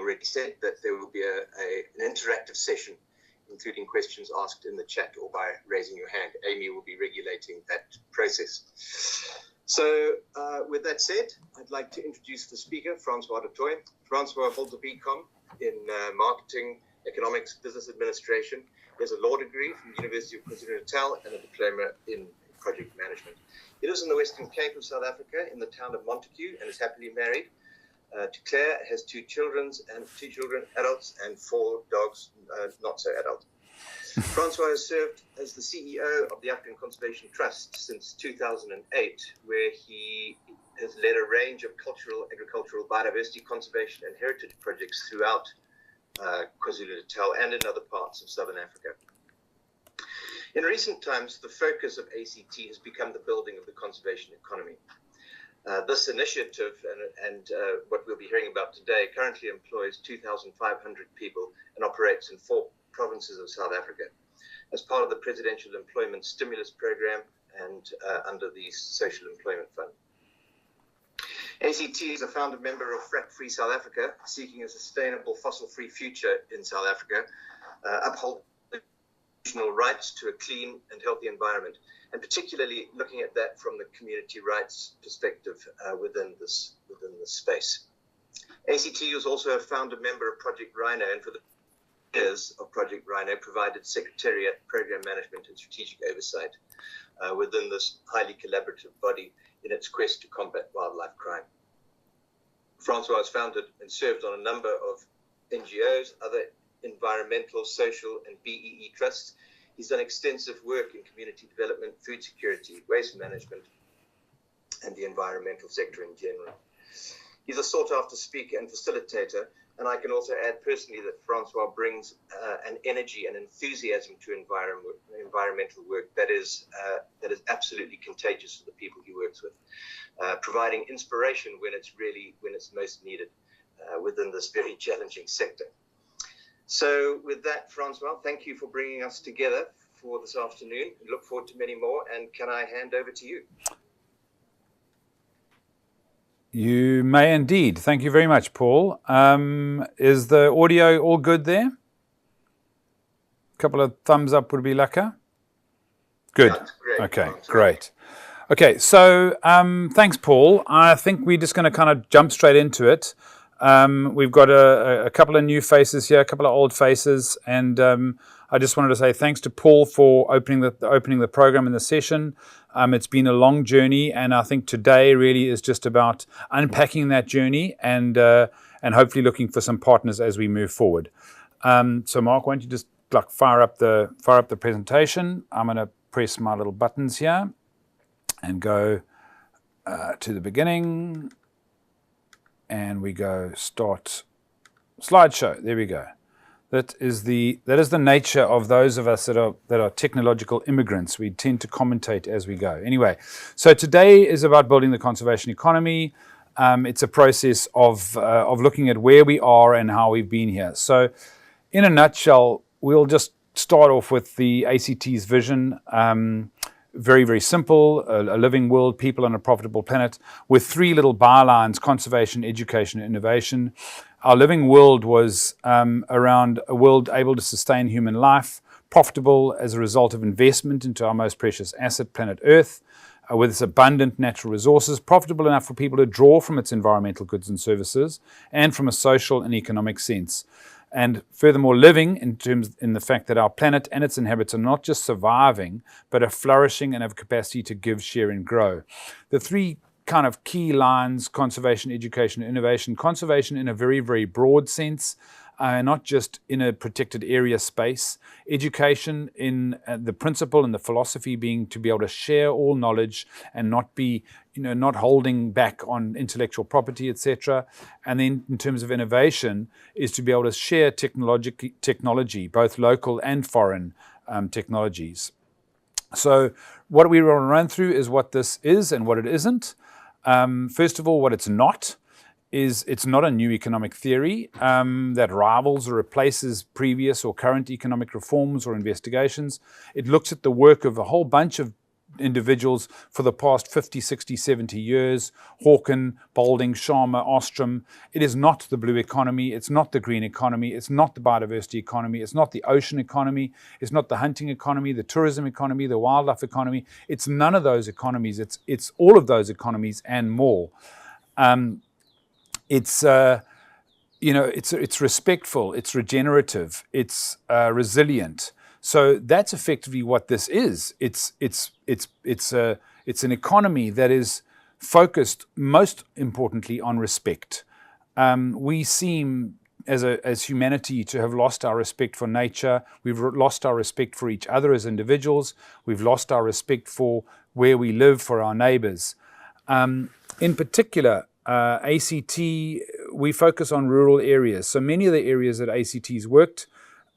already said that there will be an interactive session, including questions asked in the chat or by raising your hand. Amy will be regulating that process. So with that said, I'd like to introduce the speaker, François du Toit. François holds a BCom in marketing, economics, business administration. He has a law degree from the University of KwaZulu-Natal and a diploma in project management. He lives in the Western Cape of South Africa in the town of Montague and is happily married to Claire, has two children, adults, and 4 dogs, not so adult. François has served as the CEO of the African Conservation Trust since 2008, where he has led a range of cultural, agricultural, biodiversity conservation and heritage projects throughout KwaZulu-Natal and in other parts of Southern Africa. In recent times, the focus of ACT has become the building of the conservation economy. This initiative and what we'll be hearing about today currently employs 2,500 people and operates in 4 provinces of South Africa as part of the Presidential Employment Stimulus Program and under the Social Employment Fund. ACT is a founder member of Frat-Free South Africa, seeking a sustainable fossil-free future in South Africa, uphold constitutional rights to a clean and healthy environment, and particularly looking at that from the community rights perspective within this space. ACT is also a founder member of Project Rhino, and for the years of Project Rhino provided secretariat, program management, and strategic oversight within this highly collaborative body in its quest to combat wildlife crime. François has founded and served on a number of NGOs, other environmental, social, and BEE trusts. He's done extensive work in community development, food security, waste management, and the environmental sector in general. He's a sought-after speaker and facilitator, and I can also add personally that François brings an energy and enthusiasm to environmental work that is absolutely contagious to the people he works with, providing inspiration when it's most needed within this very challenging sector. So with that, François, thank you for bringing us together for this afternoon. We look forward to many more, and can I hand over to you? You may indeed. Thank you very much, Paul. Is the audio all good there? A couple of thumbs up would be lekker. Good. That's great. Okay, great. Okay, so thanks, Paul. I think we're just going to kind of jump straight into it. We've got a couple of new faces here, a couple of old faces, and I just wanted to say thanks to Paul for opening the program and the session. It's been a long journey, and I think today really is just about unpacking that journey and hopefully looking for some partners as we move forward. So, Mark, why don't you just fire up the presentation? I'm going to press my little buttons here and go to the beginning. And we go start slideshow. There we go. That is the nature of those of us that are technological immigrants. We tend to commentate as we go. Anyway, so today is about building the conservation economy. It's a process of looking at where we are and how we've been here. So, in a nutshell, we'll just start off with the ACT's vision. Very, very simple, a living world, people on a profitable planet, with 3 little bylines: conservation, education, and innovation. Our living world was around a world able to sustain human life, profitable as a result of investment into our most precious asset, planet Earth, with its abundant natural resources, profitable enough for people to draw from its environmental goods and services, and from a social and economic sense. And furthermore, living in the fact that our planet and its inhabitants are not just surviving, but are flourishing and have a capacity to give, share, and grow. The 3 kind of key lines: conservation, education, and innovation. Conservation in a very, very broad sense, not just in a protected area space. Education in the principle and the philosophy being to be able to share all knowledge and not be, not holding back on intellectual property, etc. And then in terms of innovation is to be able to share technology, both local and foreign technologies. So what we want to run through is what this is and what it isn't. First of all, what it's not is it's not a new economic theory that rivals or replaces previous or current economic reforms or investigations. It looks at the work of a whole bunch of individuals for the past 50, 60, 70 years. Hawken, Balding, Sharma, Ostrom. It is not the blue economy. It's not the green economy. It's not the biodiversity economy. It's not the ocean economy. It's not the hunting economy, the tourism economy, the wildlife economy. It's none of those economies. It's all of those economies and more. It's respectful, it's regenerative, it's resilient. So that's effectively what this is. It's an economy that is focused most importantly on respect. We seem as humanity to have lost our respect for nature. We've lost our respect for each other as individuals. We've lost our respect for where we live, for our neighbors. In particular, ACT, we focus on rural areas. So many of the areas that ACT's worked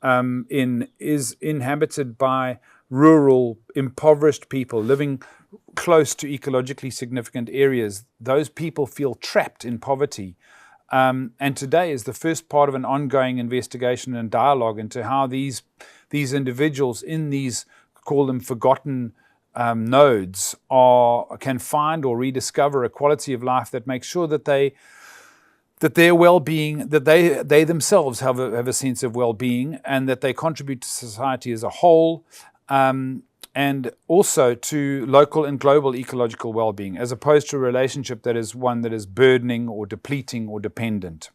in is inhabited by rural, impoverished people living close to ecologically significant areas. Those people feel trapped in poverty. And today is the first part of an ongoing investigation and dialogue into how these individuals in these, call them forgotten nodes, can find or rediscover a quality of life that makes sure that their well-being, that they themselves have a sense of well-being, and that they contribute to society as a whole, and also to local and global ecological well-being, as opposed to a relationship that is one that is burdening or depleting or dependent.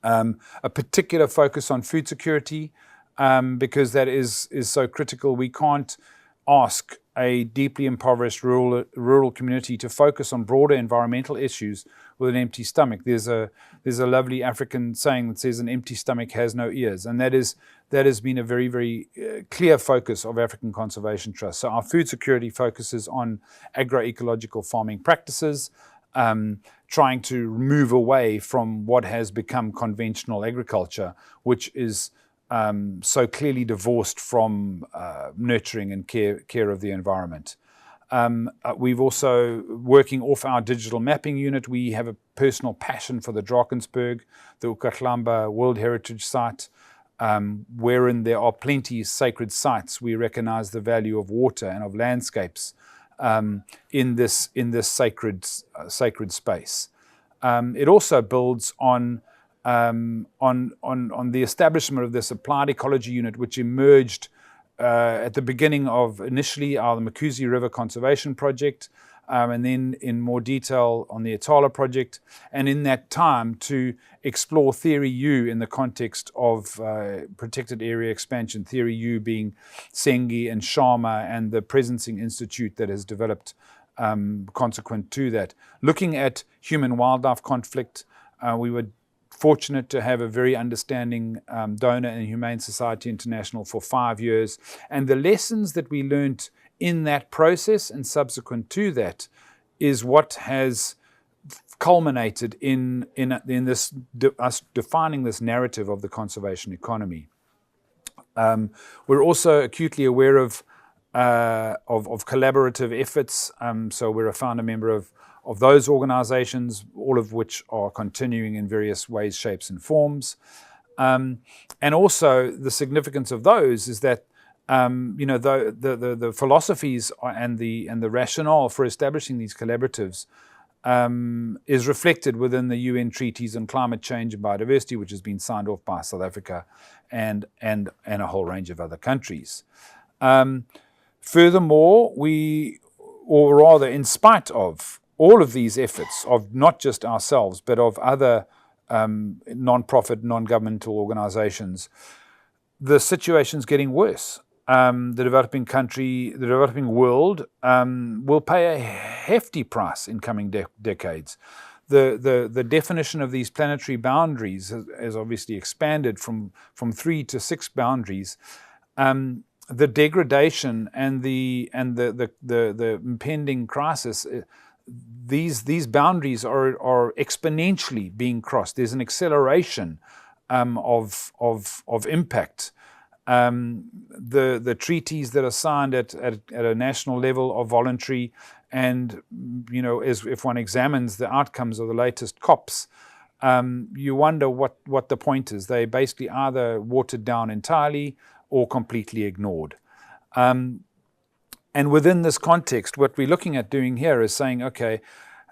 A particular focus on food security, because that is so critical. We can't ask a deeply impoverished rural community to focus on broader environmental issues with an empty stomach. There's a lovely African saying that says an empty stomach has no ears, and that has been a very, very clear focus of African Conservation Trust. So our food security focuses on agroecological farming practices, trying to move away from what has become conventional agriculture, which is so clearly divorced from nurturing and care of the environment. We've also, working off our digital mapping unit, we have a personal passion for the Drakensberg, the Ukahlamba World Heritage Site, wherein there are plenty of sacred sites. We recognize the value of water and of landscapes in this sacred space. It also builds on the establishment of this applied ecology unit, which emerged at the beginning of initially the Makuzi River Conservation Project, and then in more detail on the Atala Project, and in that time to explore Theory U in the context of protected area expansion, Theory U being Sengi and Sharma and the Presencing Institute that has developed consequent to that. Looking at human-wildlife conflict, we were fortunate to have a very understanding donor in Humane Society International for 5 years. And the lessons that we learned in that process and subsequent to that is what has culminated in this us defining this narrative of the conservation economy. We're also acutely aware of collaborative efforts. So we're a founder member of those organizations, all of which are continuing in various ways, shapes, and forms. And also the significance of those is that the philosophies and the rationale for establishing these collaboratives is reflected within the UN treaties on climate change and biodiversity, which has been signed off by South Africa and a whole range of other countries. Furthermore, or rather in spite of all of these efforts of not just ourselves, but of other non-profit, non-governmental organizations, the situation's getting worse. The developing world will pay a hefty price in coming decades. The definition of these planetary boundaries has obviously expanded from 3 to 6 boundaries. The degradation and the impending crisis, these boundaries are exponentially being crossed. There's an acceleration of impact. The treaties that are signed at a national level are voluntary, and if one examines the outcomes of the latest COPs, you wonder what the point is. They basically either watered down entirely or completely ignored. And within this context, what we're looking at doing here is saying, okay,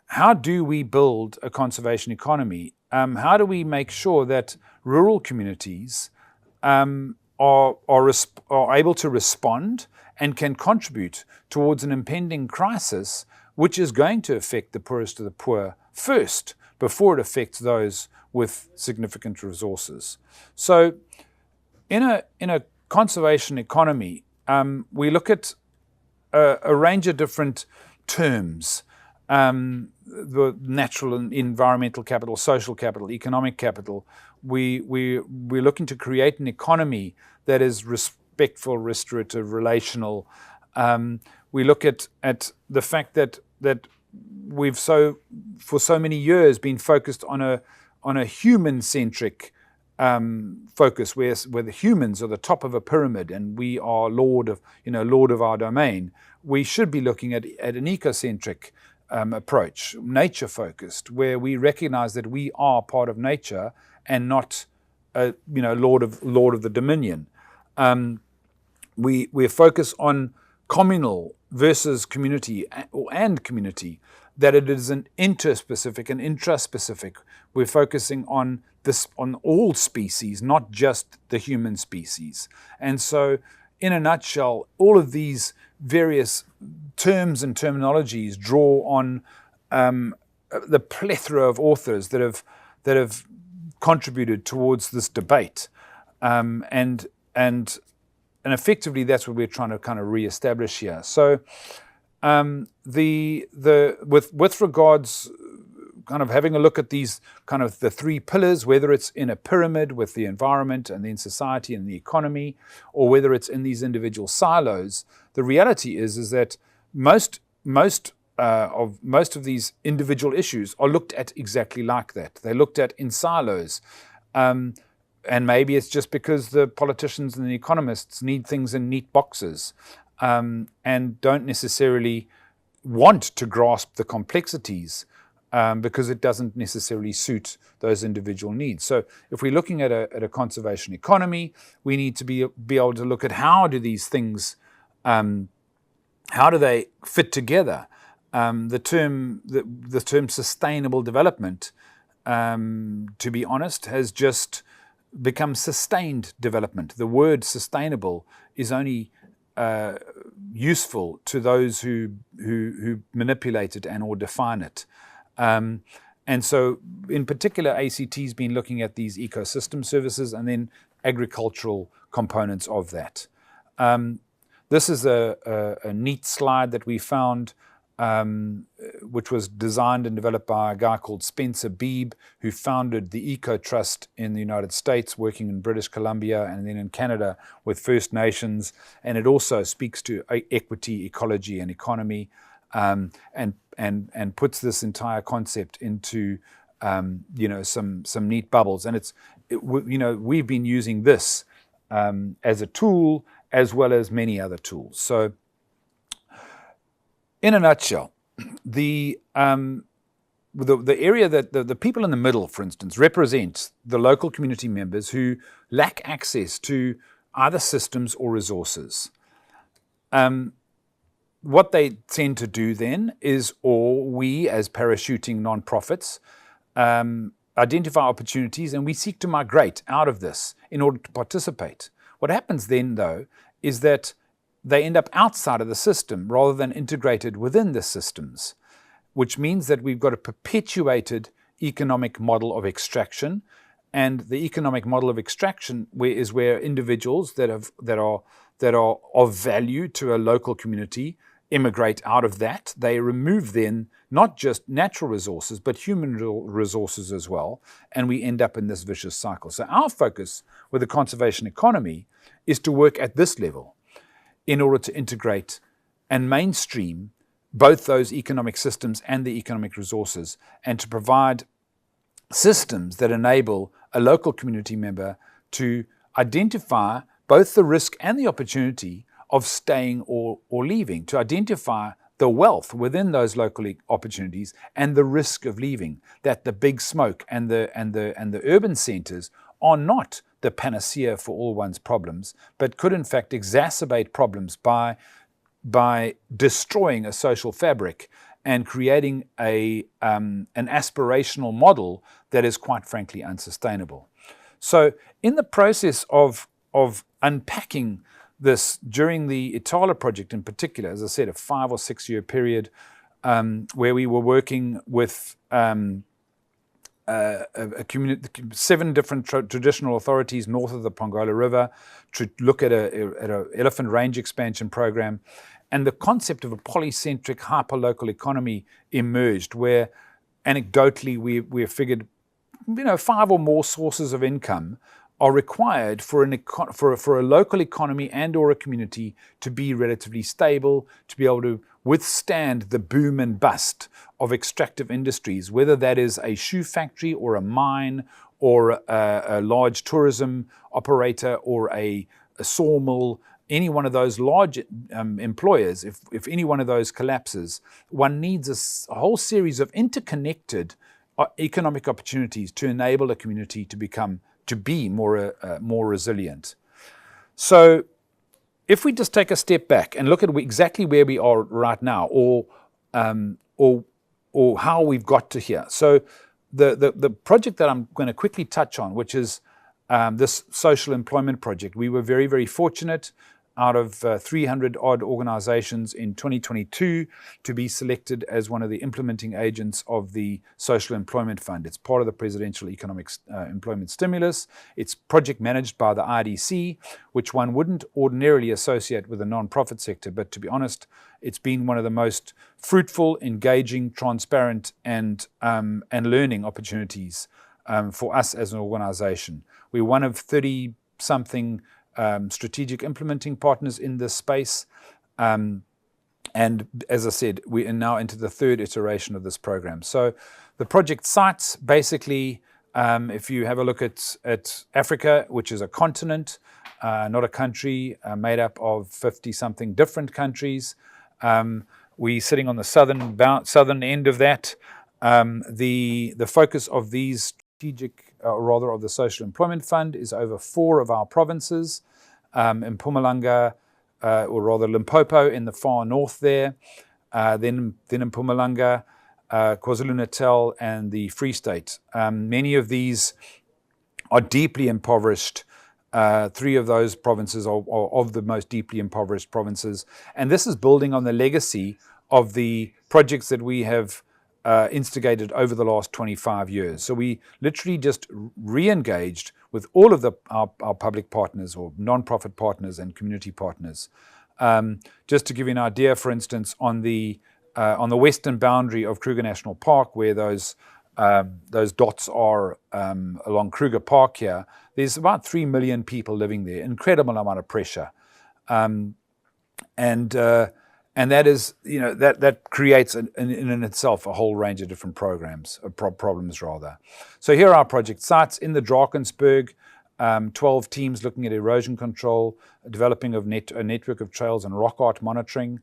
how do we build a conservation economy? How do we make sure that rural communities are able to respond and can contribute towards an impending crisis, which is going to affect the poorest of the poor first, before it affects those with significant resources? So in a conservation economy, we look at a range of different terms: the natural and environmental capital, social capital, economic capital. We're looking to create an economy that is respectful, restorative, relational. We look at the fact that we've for so many years been focused on a human-centric focus, where the humans are the top of a pyramid and we are lord of our domain. We should be looking at an ecocentric approach, nature-focused, where we recognize that we are part of nature and not lord of the dominion. We're focused on communal versus community and community, that it is an interspecific and intraspecific. We're focusing on all species, not just the human species. And so, in a nutshell, all of these various terms and terminologies draw on the plethora of authors that have contributed towards this debate, and effectively that's what we're trying to kind of reestablish here. So, with regards, kind of having a look at these kind of the three pillars, whether it's in a pyramid with the environment and then society and the economy, or whether it's in these individual silos, the reality is that most of these individual issues are looked at exactly like that. They're looked at in silos. And maybe it's just because the politicians and the economists need things in neat boxes, and don't necessarily want to grasp the complexities, because it doesn't necessarily suit those individual needs. So if we're looking at a conservation economy, we need to be able to look at how do these things, how do they fit together? The term sustainable development, to be honest, has just become sustained development. The word sustainable is only useful to those who manipulate it and or define it. And so, in particular, ACT's been looking at these ecosystem services and then agricultural components of that. This is a neat slide that we found, which was designed and developed by a guy called Spencer Beebe, who founded the Eco Trust in the United States, working in British Columbia and then in Canada with First Nations. And it also speaks to equity, ecology, and economy, and puts this entire concept into some neat bubbles. And we've been using this as a tool as well as many other tools. So, in a nutshell, the area that the people in the middle, for instance, represent the local community members who lack access to either systems or resources. What they tend to do then is, or we as parachuting nonprofits, identify opportunities and we seek to migrate out of this in order to participate. What happens then, though, is that they end up outside of the system rather than integrated within the systems, which means that we've got a perpetuated economic model of extraction. And the economic model of extraction is where individuals that are of value to a local community immigrate out of that. They remove then not just natural resources, but human resources as well. And we end up in this vicious cycle. So our focus with the conservation economy is to work at this level in order to integrate and mainstream both those economic systems and the economic resources, and to provide systems that enable a local community member to identify both the risk and the opportunity of staying or leaving, to identify the wealth within those local opportunities and the risk of leaving, that the big smoke and the urban centers are not the panacea for all one's problems, but could in fact exacerbate problems by by destroying a social fabric and creating an aspirational model that is quite frankly unsustainable. So in the process of unpacking this during the Itala project in particular, as I said, a 5 or 6 year period where we were working with a community, 7 different traditional authorities north of the Pongola River to look at a elephant range expansion program. And the concept of a polycentric hyper-local economy emerged where anecdotally we figured 5 or more sources of income are required for a local economy and or a community to be relatively stable, to be able to withstand the boom and bust of extractive industries, whether that is a shoe factory or a mine or a large tourism operator or a sawmill. Any one of those large employers, if any one of those collapses, one needs a whole series of interconnected economic opportunities to enable a community to be more resilient. So if we just take a step back and look at exactly where we are right now, or how we've got to here. So the project that I'm going to quickly touch on, which is this social employment project, we were very, very fortunate out of 300 odd organizations in 2022 to be selected as one of the implementing agents of the Social Employment Fund. It's part of the Presidential Economic Employment Stimulus. It's project managed by the IDC, which one wouldn't ordinarily associate with the non-profit sector, but to be honest, it's been one of the most fruitful, engaging, transparent, and learning opportunities for us as an organization. We're one of 30-something strategic implementing partners in this space. And as I said, we are now into the 3rd iteration of this program. So the project sites, basically, if you have a look at Africa, which is a continent, not a country, made up of 50-something different countries. We're sitting on the southern end of that. The focus of these strategic, or rather of the Social Employment Fund, is over 4 of our provinces, in Mpumalanga, or rather Limpopo in the far north there, then in Mpumalanga, KwaZulu-Natal and the Free State. Many of these are deeply impoverished. 3 of those provinces are of the most deeply impoverished provinces. And this is building on the legacy of the projects that we have instigated over the last 25 years. So we literally just re-engaged with all of our public partners or non-profit partners and community partners. Just to give you an idea, for instance, on the western boundary of Kruger National Park, where those dots are along Kruger Park here, there's about 3 million people living there. Incredible amount of pressure. And that is, that creates in itself a whole range of different problems rather. So here are our project sites in the Drakensberg, 12 teams looking at erosion control, developing of a network of trails and rock art monitoring.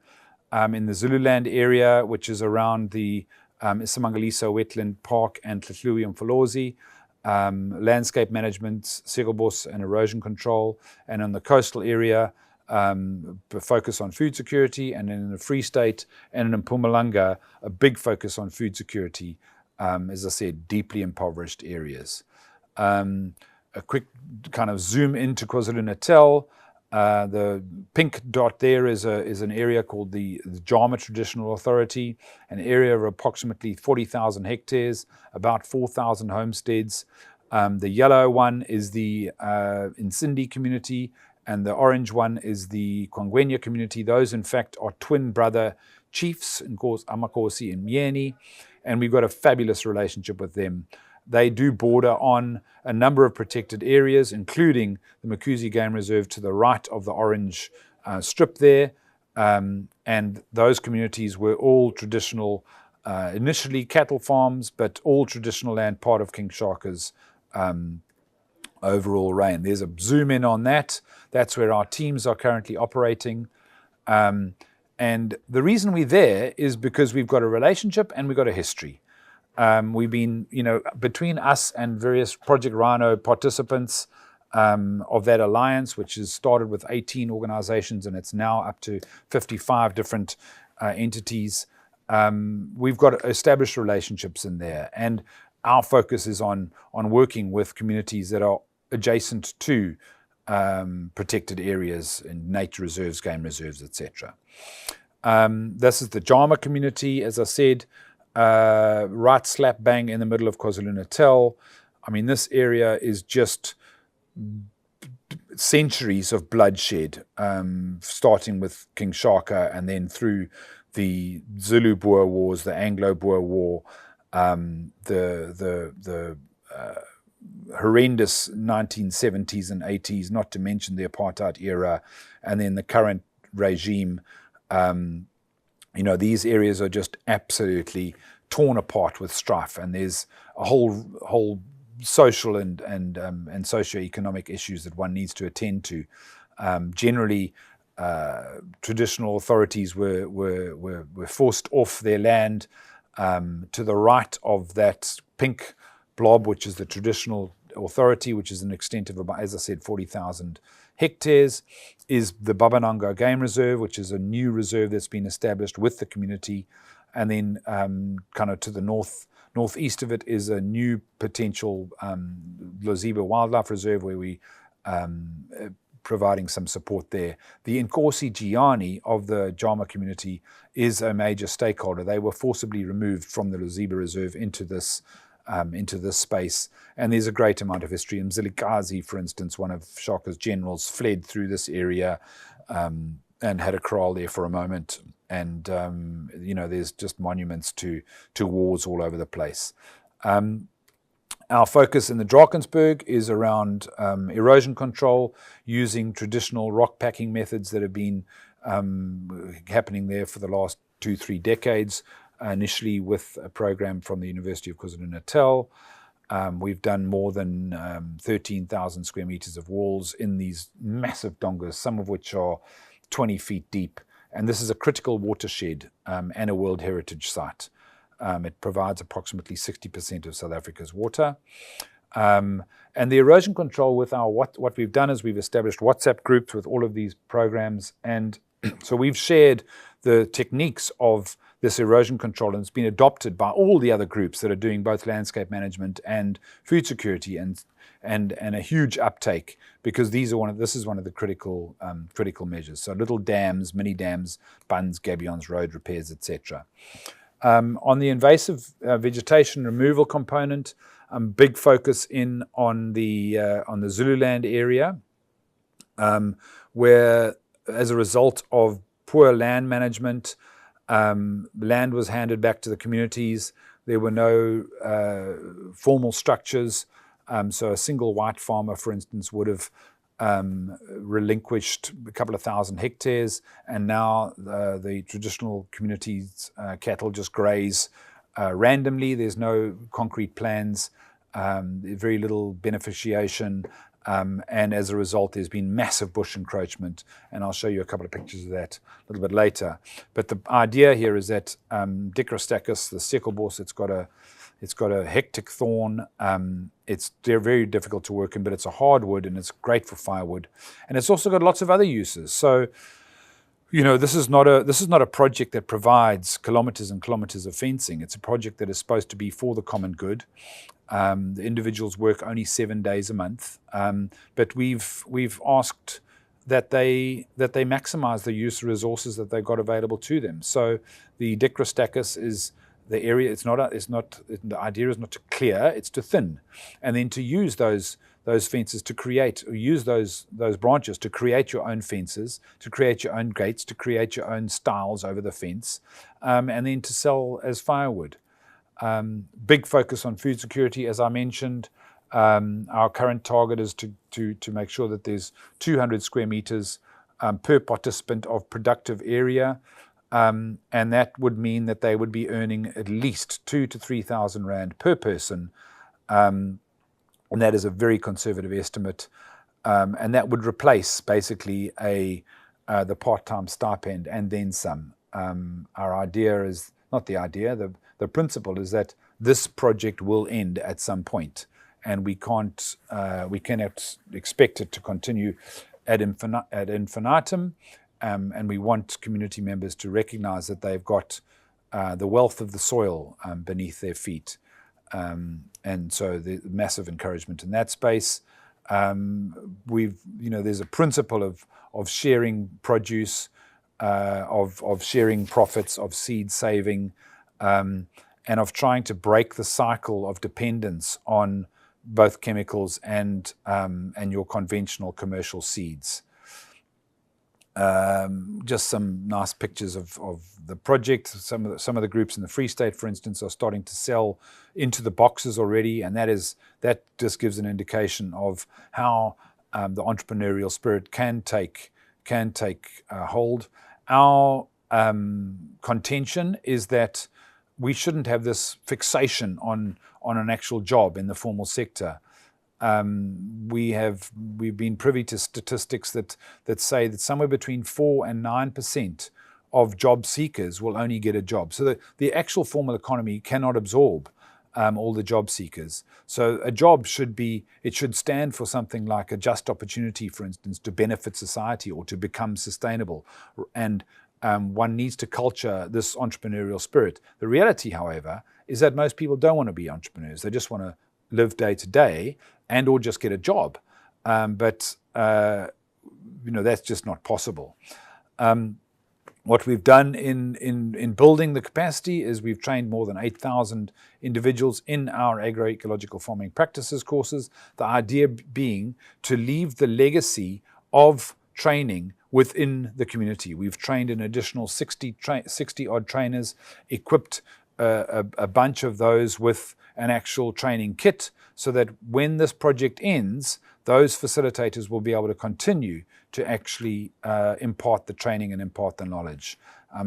In the Zululand area, which is around the Isimangaliso Wetland Park and Tletlui and Mfolozi, landscape management, Segobos and erosion control, and in the coastal area, focus on food security, and in the Free State and in Mpumalanga, a big focus on food security, as I said, deeply impoverished areas. A quick kind of zoom into KwaZulu-Natal. The pink dot there is an area called the Jama Traditional Authority, an area of approximately 40,000 hectares, about 4,000 homesteads. The yellow one is the Nsindi community, and the orange one is the Kwangwenya community. Those, in fact, are twin brother chiefs, Amakosi and Myeni, and we've got a fabulous relationship with them. They do border on a number of protected areas, including the Makuzi Game Reserve to the right of the orange strip there. And those communities were all traditional, initially cattle farms, but all traditional land, part of King Shaka's overall reign. There's a zoom in on that. That's where our teams are currently operating. And the reason we're there is because we've got a relationship and we've got a history. We've been, between us and various Project Rhino participants, of that alliance, which has started with 18 organizations and it's now up to 55 different entities. We've got established relationships in there, and our focus is on working with communities that are adjacent to protected areas in nature reserves, game reserves, etc. This is the Jama community, as I said, right slap bang in the middle of KwaZulu-Natal. I mean, this area is just centuries of bloodshed, starting with King Shaka and then through the Zulu-Boer Wars, the Anglo-Boer War, the horrendous 1970s and 80s, not to mention the apartheid era, and then the current regime. These areas are just absolutely torn apart with strife, and there's a whole social and socio-economic issues that one needs to attend to. Generally, traditional authorities were forced off their land. To the right of that pink blob, which is the traditional authority, which is an extent of about, as I said, 40,000 hectares, is the Babanango Game Reserve, which is a new reserve that's been established with the community. And then kind of to the northeast of it is a new potential Loziba Wildlife Reserve, where we providing some support there. The Nkosi Giani of the Jama community is a major stakeholder. They were forcibly removed from the Loziba Reserve into this space, and there's a great amount of history. Mzilikazi, for instance, one of Shaka's generals, fled through this area and had a kraal there for a moment. And there's just monuments to wars all over the place. Our focus in the Drakensberg is around erosion control, using traditional rock packing methods that have been happening there for the last 2-3 decades. Initially with a program from the University of KwaZulu-Natal. We've done more than 13,000 square meters of walls in these massive dongas, some of which are 20 feet deep. And this is a critical watershed and a World Heritage Site. It provides approximately 60% of South Africa's water. And the erosion control with what we've done is we've established WhatsApp groups with all of these programs. And so we've shared the techniques of this erosion control, and it's been adopted by all the other groups that are doing both landscape management and food security, and a huge uptake, because this is one of the critical measures. So little dams, mini dams, bunds, gabions, road repairs, etc. On the invasive vegetation removal component, big focus on the Zululand area, where as a result of poor land management, land was handed back to the communities. There were no formal structures. So a single white farmer, for instance, would have relinquished a couple of thousand hectares, and now the traditional communities' cattle just graze randomly. There's no concrete plans, very little beneficiation. And as a result, there's been massive bush encroachment, and I'll show you a couple of pictures of that a little bit later. But the idea here is that Dicrostachys, the seckelbos, it's got a hectic thorn. They're very difficult to work in, but it's a hardwood and it's great for firewood, and it's also got lots of other uses. So, this is not a project that provides kilometers and kilometers of fencing. It's a project that is supposed to be for the common good. The individuals work only 7 days a month, but we've asked that they maximize the use of resources that they've got available to them. So the Dicrostachys is the area. The idea is not to clear; it's to thin, and then to use those fences to create, or use those branches to create your own fences, to create your own gates, to create your own stiles over the fence, and then to sell as firewood. Big focus on food security, as I mentioned. Our current target is to make sure that there's 200 square meters per participant of productive area, and that would mean that they would be earning at least 2,000 to 3,000 rand per person, and that is a very conservative estimate, and that would replace basically the part-time stipend and then some. Our idea is not the idea. The principle is that this project will end at some point, and we cannot expect it to continue ad infinitum. And we want community members to recognize that they've got the wealth of the soil beneath their feet. And so the massive encouragement in that space. There's a principle of sharing produce, of sharing profits, of seed saving, and of trying to break the cycle of dependence on both chemicals and your conventional commercial seeds. Just some nice pictures of the project. Some of the groups in the Free State, for instance, are starting to sell into the boxes already, and that just gives an indication of how the entrepreneurial spirit can take hold. Our contention is that we shouldn't have this fixation on an actual job in the formal sector. We've been privy to statistics that say that somewhere between 4 and 9% of job seekers will only get a job. So the actual formal economy cannot absorb all the job seekers. So a job should stand for something like a just opportunity, for instance, to benefit society or to become sustainable. And one needs to culture this entrepreneurial spirit. The reality, however, is that most people don't want to be entrepreneurs. They just want to live day to day and or just get a job. But that's just not possible. What we've done in building the capacity is we've trained more than 8,000 individuals in our agroecological farming practices courses, the idea being to leave the legacy of training within the community. We've trained an additional 60 odd trainers, equipped a bunch of those with an actual training kit, so that when this project ends, those facilitators will be able to continue to actually impart the training and impart the knowledge.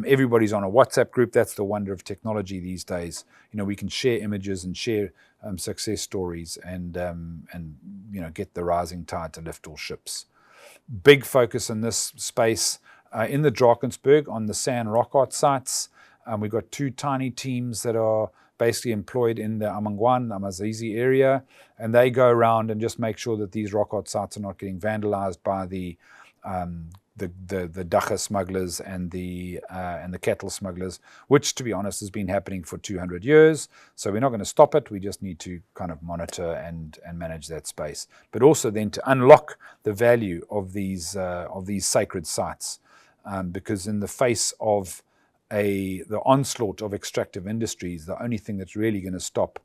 Everybody's on a WhatsApp group. That's the wonder of technology these days. We can share images and share success stories and get the rising tide to lift all ships. Big focus in this space in the Drakensberg on the sand rock art sites. We've got 2 tiny teams that are basically employed in the Amangwan, Amazizi area, and they go around and just make sure that these rock art sites are not getting vandalized by the dacha smugglers and the cattle smugglers, which, to be honest, has been happening for 200 years. So we're not going to stop it. We just need to kind of monitor and manage that space, but also then to unlock the value of these sacred sites, because in the face of the onslaught of extractive industries, the only thing that's really going to stop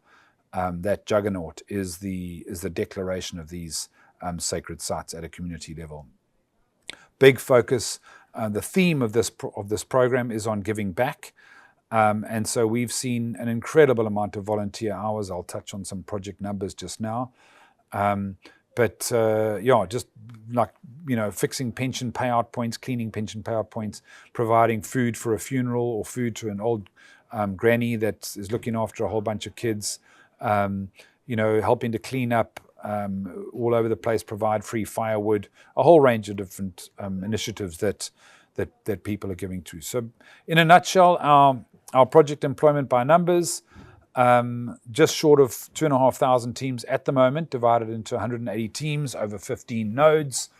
that juggernaut is the declaration of these sacred sites at a community level. Big focus. The theme of this program is on giving back, and so we've seen an incredible amount of volunteer hours. I'll touch on some project numbers just now. But just like, fixing pension payout points, cleaning pension payout points, providing food for a funeral or food to an old granny that is looking after a whole bunch of kids, helping to clean up all over the place, provide free firewood, a whole range of different initiatives that people are giving to. So in a nutshell, our project employment by numbers, just short of 2,500 teams at the moment, divided into 180 teams over 15 nodes,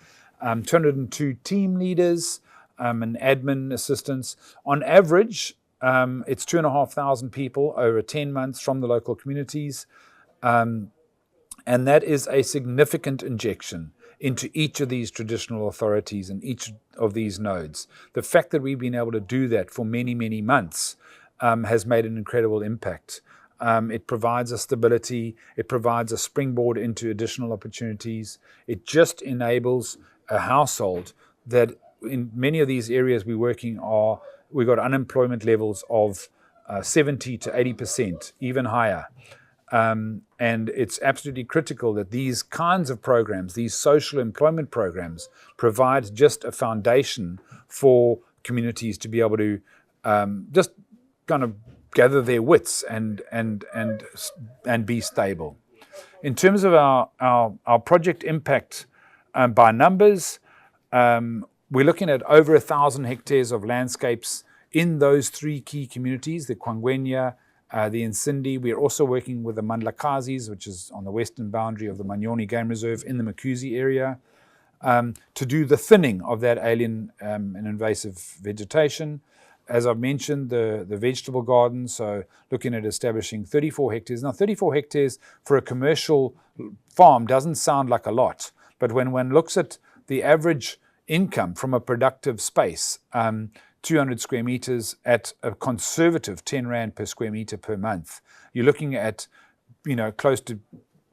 202 team leaders and admin assistants. On average, it's 2,500 people over 10 months from the local communities, and that is a significant injection into each of these traditional authorities and each of these nodes. The fact that we've been able to do that for many, many months has made an incredible impact. It provides a stability, it provides a springboard into additional opportunities. It just enables a household that in many of these areas we're working we've got unemployment levels of 70 to 80%, even higher. And it's absolutely critical that these kinds of programs, these social employment programs, provide just a foundation for communities to be able to just kind of gather their wits and be stable. In terms of our project impact by numbers, we're looking at over 1,000 hectares of landscapes in those 3 key communities, the Kwangwenya, the Nsindi. We're also working with the Mandlakazis, which is on the western boundary of the Manyoni Game Reserve in the Makuzi area, to do the thinning of that alien and invasive vegetation. As I've mentioned, the vegetable garden, so looking at establishing 34 hectares. Now, 34 hectares for a commercial farm doesn't sound like a lot, but when one looks at the average income from a productive space, 200 square meters at a conservative 10 Rand per square meter per month, you're looking at, close to,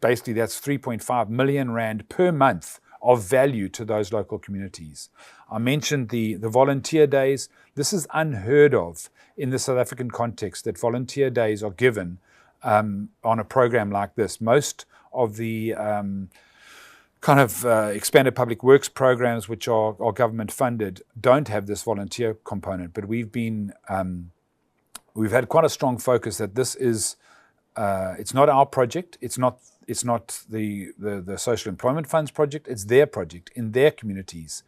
basically that's 3.5 million Rand per month of value to those local communities. I mentioned the volunteer days. This is unheard of in the South African context, that volunteer days are given on a program like this. Most of the expanded public works programs, which are government funded, don't have this volunteer component. But we've had quite a strong focus that this is, it's not our project. It's not the Social Employment Fund's project. It's their project in their communities,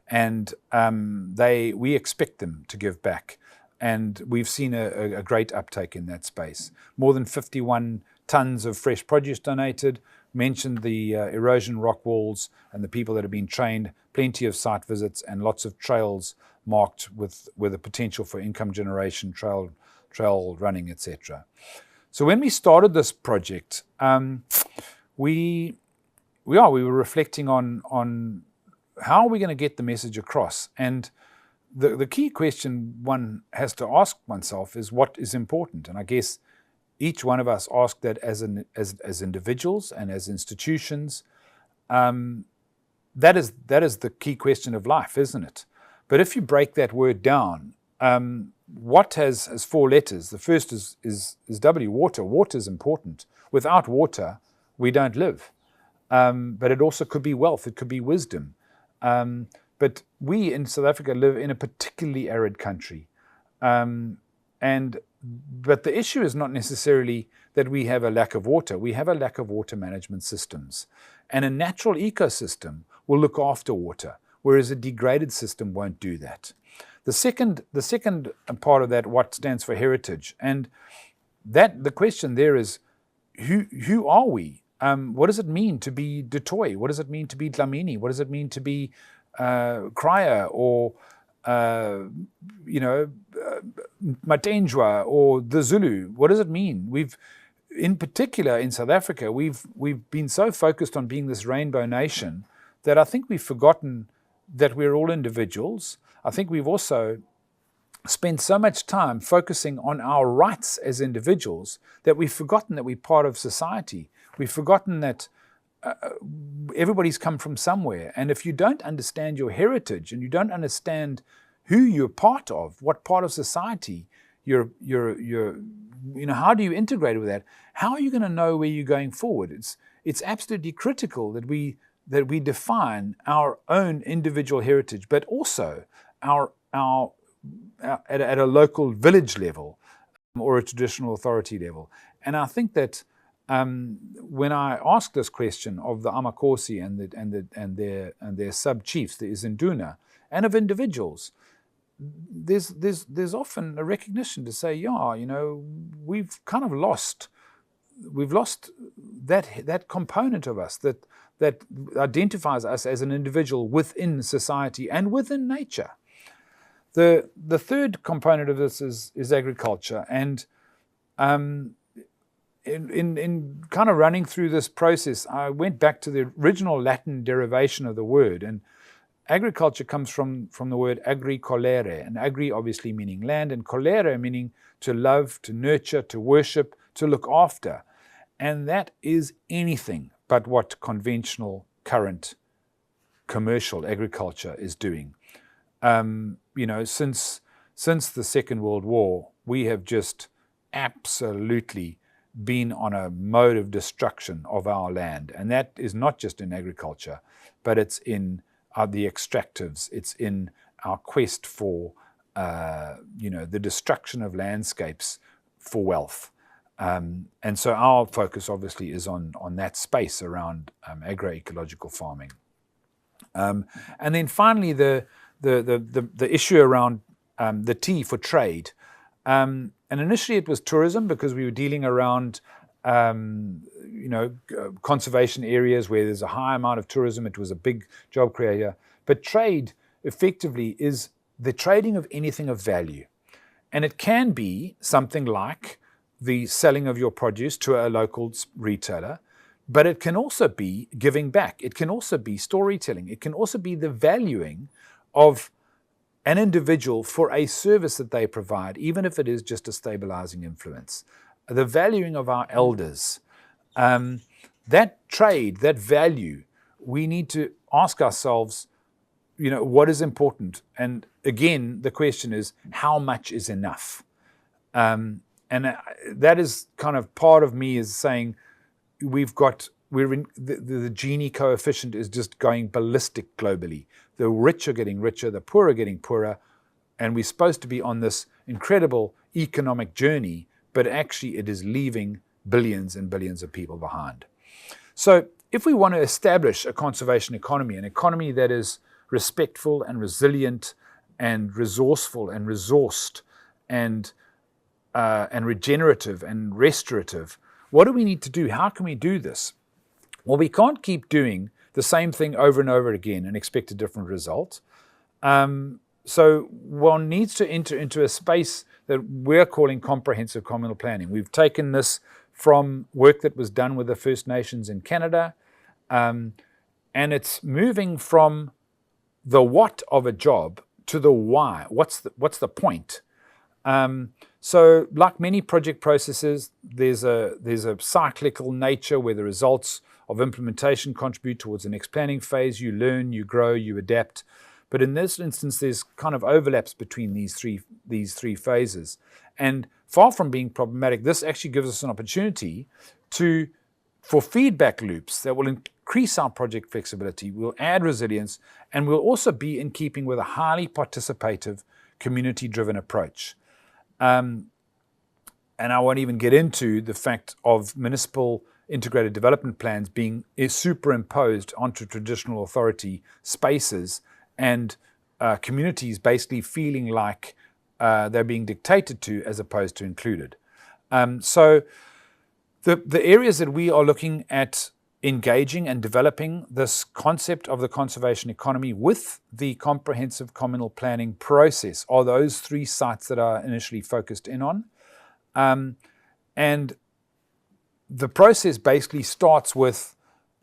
and we expect them to give back. And we've seen a great uptake in that space. More than 51 tons of fresh produce donated. Mentioned the erosion rock walls and the people that have been trained. Plenty of site visits and lots of trails marked with a potential for income generation, trail running, etc. So when we started this project, we were reflecting on how are we going to get the message across. And the key question one has to ask oneself is, what is important? And I guess each one of us ask that as individuals and as institutions. That is the key question of life, isn't it? But if you break that word down, what has four letters? The first is W, water. Water is important. Without water, we don't live. But it also could be wealth. It could be wisdom. But we in South Africa live in a particularly arid country. But the issue is not necessarily that we have a lack of water. We have a lack of water management systems. And a natural ecosystem will look after water, whereas a degraded system won't do that. The second part of that, what stands for heritage. And that the question there is, who are we? What does it mean to be Du Toit? What does it mean to be Dlamini? What does it mean to be Kraya or Matenjwa or the Zulu? What does it mean? In particular in South Africa, we've been so focused on being this rainbow nation that I think we've forgotten that we're all individuals. I think we've also spent so much time focusing on our rights as individuals that we've forgotten that we're part of society. We've forgotten that everybody's come from somewhere. And if you don't understand your heritage and you don't understand who you're part of, what part of society how do you integrate with that? How are you going to know where you're going forward? It's absolutely critical that we define our own individual heritage, but also our at a local village level or a traditional authority level. And I think that when I ask this question of the Amakosi and their sub chiefs, the Izinduna, and of individuals, there's often a recognition to say, we've kind of lost that component of us that identifies us as an individual within society and within nature. The third component of this is agriculture, and in kind of running through this process, I went back to the original Latin derivation of the word, and agriculture comes from the word agricolere, and agri obviously meaning land, and colere meaning to love, to nurture, to worship, to look after. And that is anything but what conventional, current, commercial agriculture is doing. Since the Second World War, we have just absolutely been on a mode of destruction of our land. And that is not just in agriculture, but it's in the extractives. It's in our quest for, the destruction of landscapes for wealth. And so our focus obviously is on that space around agroecological farming. And then finally, the issue around the T for trade. And initially it was tourism because we were dealing around conservation areas where there's a high amount of tourism. It was a big job creator. But trade effectively is the trading of anything of value. And it can be something like the selling of your produce to a local retailer, but it can also be giving back. It can also be storytelling. It can also be the valuing of an individual for a service that they provide, even if it is just a stabilizing influence. The valuing of our elders, that trade, that value, we need to ask ourselves, what is important? And again, the question is, how much is enough? And that is kind of part of me is saying the Gini coefficient is just going ballistic globally. The rich are getting richer, the poor are getting poorer, and we're supposed to be on this incredible economic journey, but actually it is leaving billions and billions of people behind. So if we want to establish a conservation economy, an economy that is respectful and resilient and resourceful and resourced and regenerative and restorative, what do we need to do? How can we do this? Well, we can't keep doing the same thing over and over again and expect a different result. So one needs to enter into a space that we're calling comprehensive communal planning. We've taken this from work that was done with the First Nations in Canada, and it's moving from the what of a job to the why. What's the point? So like many project processes, there's a cyclical nature where the results of implementation contribute towards the next planning phase. You learn, you grow, you adapt. But in this instance, there's kind of overlaps between these three phases. And far from being problematic, this actually gives us an opportunity for feedback loops that will increase our project flexibility, will add resilience, and will also be in keeping with a highly participative, community-driven approach. And I won't even get into the fact of municipal integrated development plans being superimposed onto traditional authority spaces and communities basically feeling like they're being dictated to as opposed to included. So the areas that we are looking at engaging and developing this concept of the conservation economy with the comprehensive communal planning process are those three sites that are initially focused in on. And the process basically starts with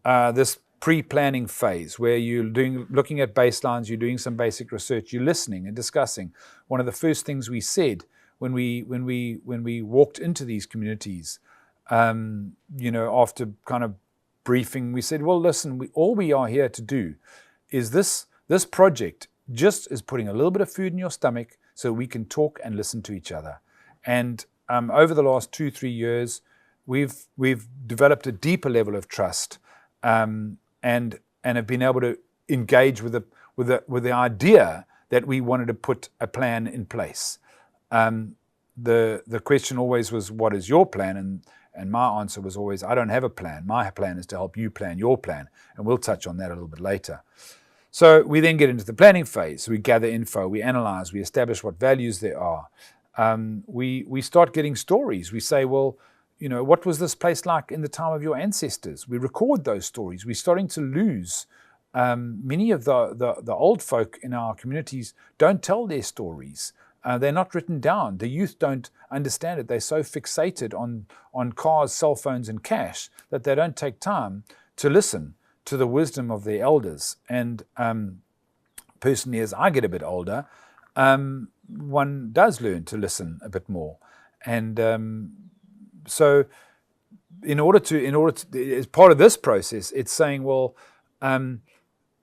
this pre-planning phase where you're looking at baselines, you're doing some basic research, you're listening and discussing. One of the first things we said when we walked into these communities, after kind of briefing, we said, well, listen, all we are here to do is this project just is putting a little bit of food in your stomach so we can talk and listen to each other. And over the last 2-3 years, we've developed a deeper level of trust, and have been able to engage with the idea that we wanted to put a plan in place. The question always was, what is your plan? And my answer was always, I don't have a plan. My plan is to help you plan your plan. And we'll touch on that a little bit later. So we then get into the planning phase. We gather info, we analyze, we establish what values there are. We start getting stories. We say, well, what was this place like in the time of your ancestors? We record those stories. We're starting to lose. Many of the old folk in our communities don't tell their stories. They're not written down. The youth don't understand it. They're so fixated on cars, cell phones, and cash that they don't take time to listen to the wisdom of their elders. And personally, as I get a bit older, one does learn to listen a bit more. And so in order to, as part of this process, it's saying, well,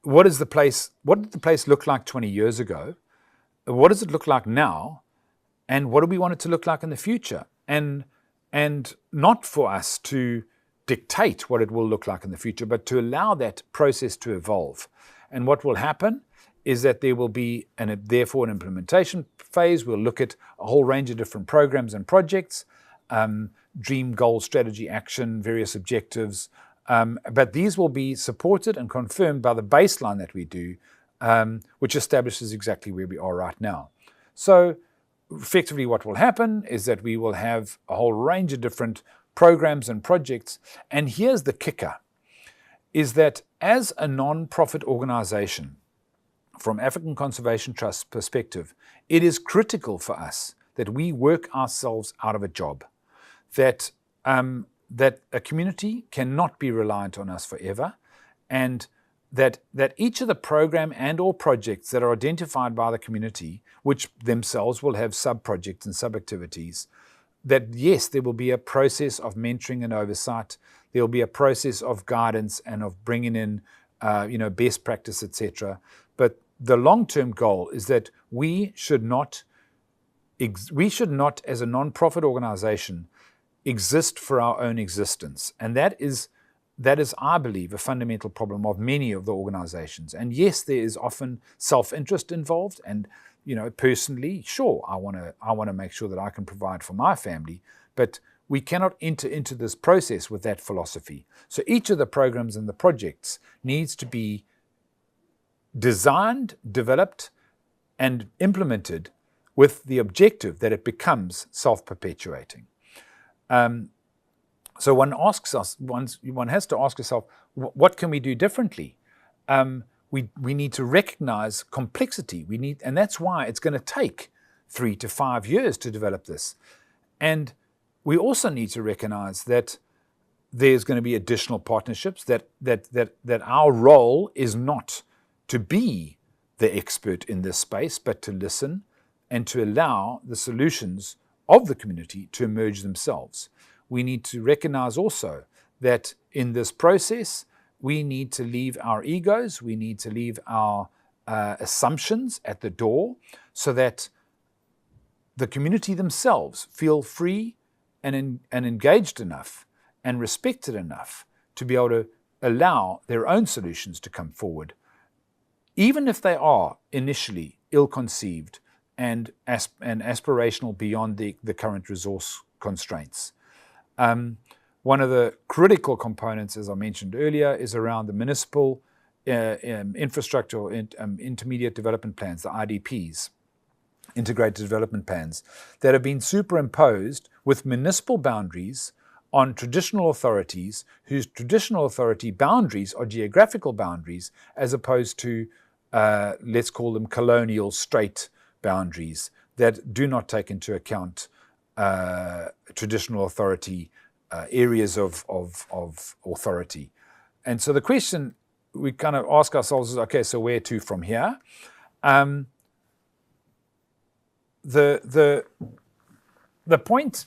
what did the place look like 20 years ago? What does it look like now? And what do we want it to look like in the future? And not for us to dictate what it will look like in the future, but to allow that process to evolve. And what will happen is that there will be, therefore, an implementation phase. We'll look at a whole range of different programs and projects, dream, goal, strategy, action, various objectives. But these will be supported and confirmed by the baseline that we do, which establishes exactly where we are right now. So effectively what will happen is that we will have a whole range of different programs and projects. And here's the kicker, is that as a non-profit organization, from African Conservation Trust's perspective, it is critical for us that we work ourselves out of a job, that a community cannot be reliant on us forever, and that each of the program and or projects that are identified by the community, which themselves will have sub-projects and sub-activities, that yes, there will be a process of mentoring and oversight, there will be a process of guidance and of bringing in best practice, etc. But the long-term goal is that we should not, as a non-profit organization, exist for our own existence. And that is, I believe, a fundamental problem of many of the organizations. And yes, there is often self-interest involved. And, personally, sure, I want to make sure that I can provide for my family. But we cannot enter into this process with that philosophy. So each of the programs and the projects needs to be designed, developed, and implemented with the objective that it becomes self-perpetuating. So one has to ask yourself, what can we do differently? We need to recognize complexity. And that's why it's going to take 3 to 5 years to develop this. And we also need to recognize that there's going to be additional partnerships, that our role is not to be the expert in this space, but to listen and to allow the solutions of the community to emerge themselves. We need to recognize also that in this process, we need to leave our egos, we need to leave our assumptions at the door so that the community themselves feel free and engaged enough and respected enough to be able to allow their own solutions to come forward, even if they are initially ill-conceived and aspirational beyond the current resource constraints. One of the critical components, as I mentioned earlier, is around the municipal infrastructure or intermediate development plans, the IDPs, integrated development plans, that have been superimposed with municipal boundaries on traditional authorities whose traditional authority boundaries are geographical boundaries as opposed to, let's call them colonial straight boundaries that do not take into account traditional authority, areas of authority. And so the question we kind of ask ourselves is, okay, so where to from here? The point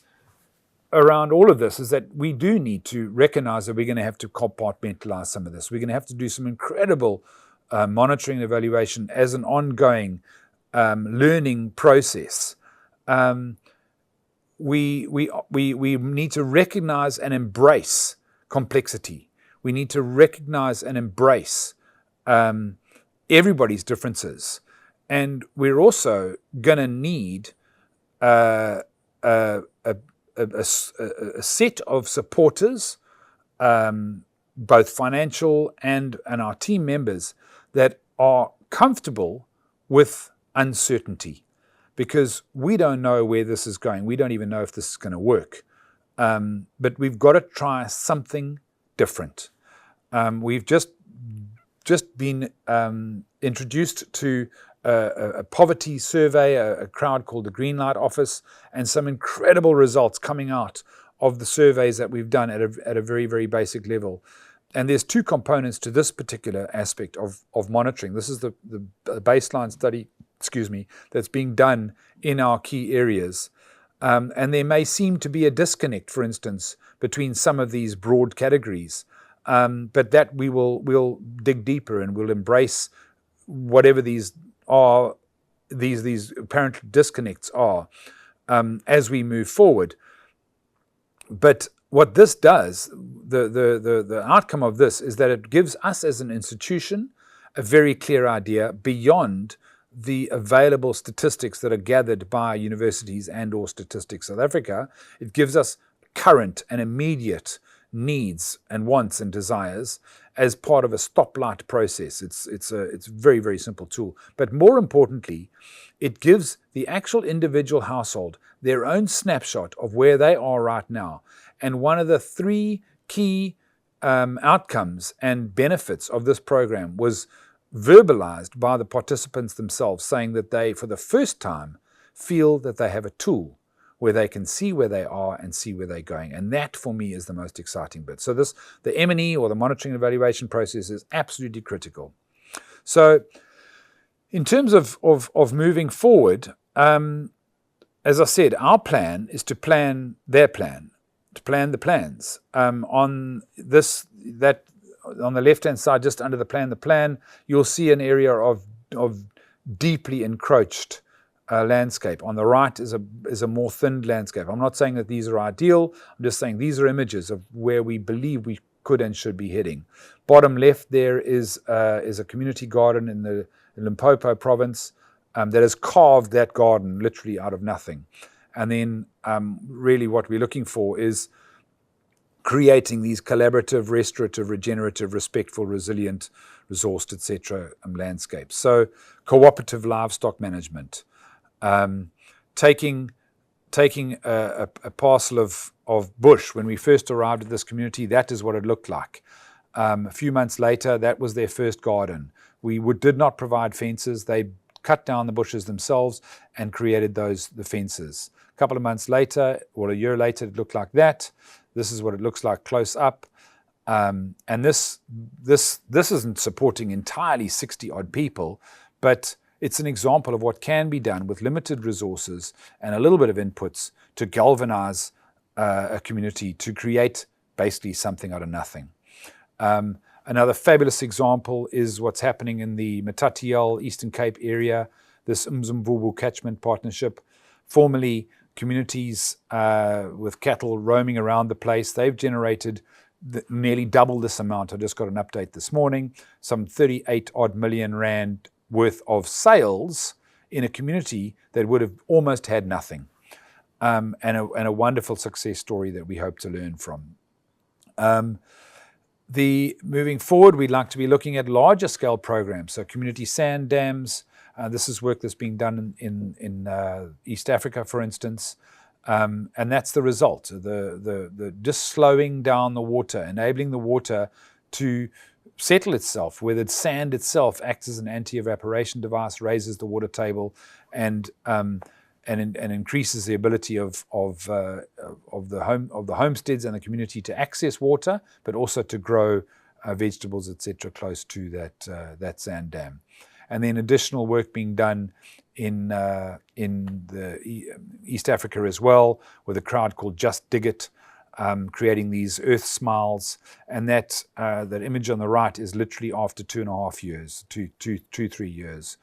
around all of this is that we do need to recognize that we're going to have to compartmentalize some of this. We're going to have to do some incredible monitoring and evaluation as an ongoing learning process. We need to recognize and embrace complexity. We need to recognize and embrace everybody's differences. And we're also going to need a set of supporters, both financial and our team members, that are comfortable with uncertainty, because we don't know where this is going. We don't even know if this is going to work. But we've got to try something different. We've just been introduced to a poverty survey, a crowd called the Greenlight Office, and some incredible results coming out of the surveys that we've done at a very, very basic level. And there's two components to this particular aspect of monitoring. This is the baseline study, that's being done in our key areas. And there may seem to be a disconnect, for instance, between some of these broad categories. But that we'll dig deeper and we'll embrace whatever these are, these apparent disconnects are, as we move forward. But what this does, the outcome of this, is that it gives us as an institution a very clear idea beyond the available statistics that are gathered by universities and or Statistics South Africa. It gives us current and immediate needs and wants and desires as part of a stoplight process. It's a very, very simple tool. But more importantly, it gives the actual individual household their own snapshot of where they are right now. And one of the three key outcomes and benefits of this program was verbalized by the participants themselves, saying that they, for the first time, feel that they have a tool where they can see where they are and see where they're going. And that, for me, is the most exciting bit. So the M&E, or the monitoring and evaluation process, is absolutely critical. So in terms of moving forward, as I said, our plan is to plan their plan, to plan the plans. On the left-hand side, just under the plan, you'll see an area of deeply encroached landscape. On the right is a more thinned landscape. I'm not saying that these are ideal. I'm just saying these are images of where we believe we could and should be heading. Bottom left there is a community garden in the Limpopo province that has carved that garden literally out of nothing. And then really what we're looking for is creating these collaborative, restorative, regenerative, respectful, resilient, resourced, etc. landscapes. So cooperative livestock management. Taking a parcel of bush. When we first arrived at this community, that is what it looked like. A few months later, that was their first garden. We did not provide fences. They cut down the bushes themselves and created the fences. A couple of months later, or a year later, it looked like that. This is what it looks like close up. And this isn't supporting entirely 60-odd people, but it's an example of what can be done with limited resources and a little bit of inputs to galvanize a community to create basically something out of nothing. Another fabulous example is what's happening in the Matatiele, Eastern Cape area, this Mzimvubu catchment partnership, formerly communities with cattle roaming around the place. They've generated nearly double this amount. I just got an update this morning, some 38-odd million rand worth of sales in a community that would have almost had nothing, and a wonderful success story that we hope to learn from. Moving forward, we'd like to be looking at larger scale programs, so community sand dams. This is work that's being done in East Africa, for instance, and that's the result. The just slowing down the water, enabling the water to settle itself, where the sand itself acts as an anti-evaporation device, raises the water table, and increases the ability of the homesteads and the community to access water, but also to grow vegetables, etc., close to that sand dam. And then additional work being done in the East Africa as well, with a crowd called Just Dig It, creating these earth smiles, and that image on the right is literally after 2.5 years, 3 years.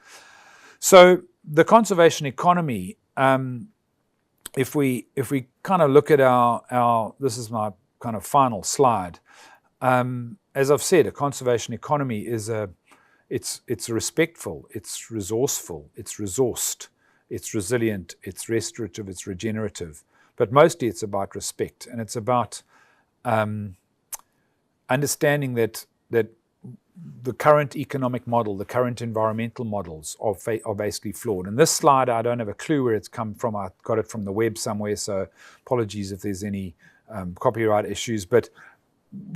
So the conservation economy, if we kind of look at our this is my kind of final slide. As I've said, a conservation economy is it's respectful, it's resourceful, it's resourced, it's resilient, it's restorative, it's regenerative. But mostly it's about respect, and it's about understanding that the current economic model, the current environmental models are basically flawed. And this slide, I don't have a clue where it's come from. I got it from the web somewhere, so apologies if there's any copyright issues. But,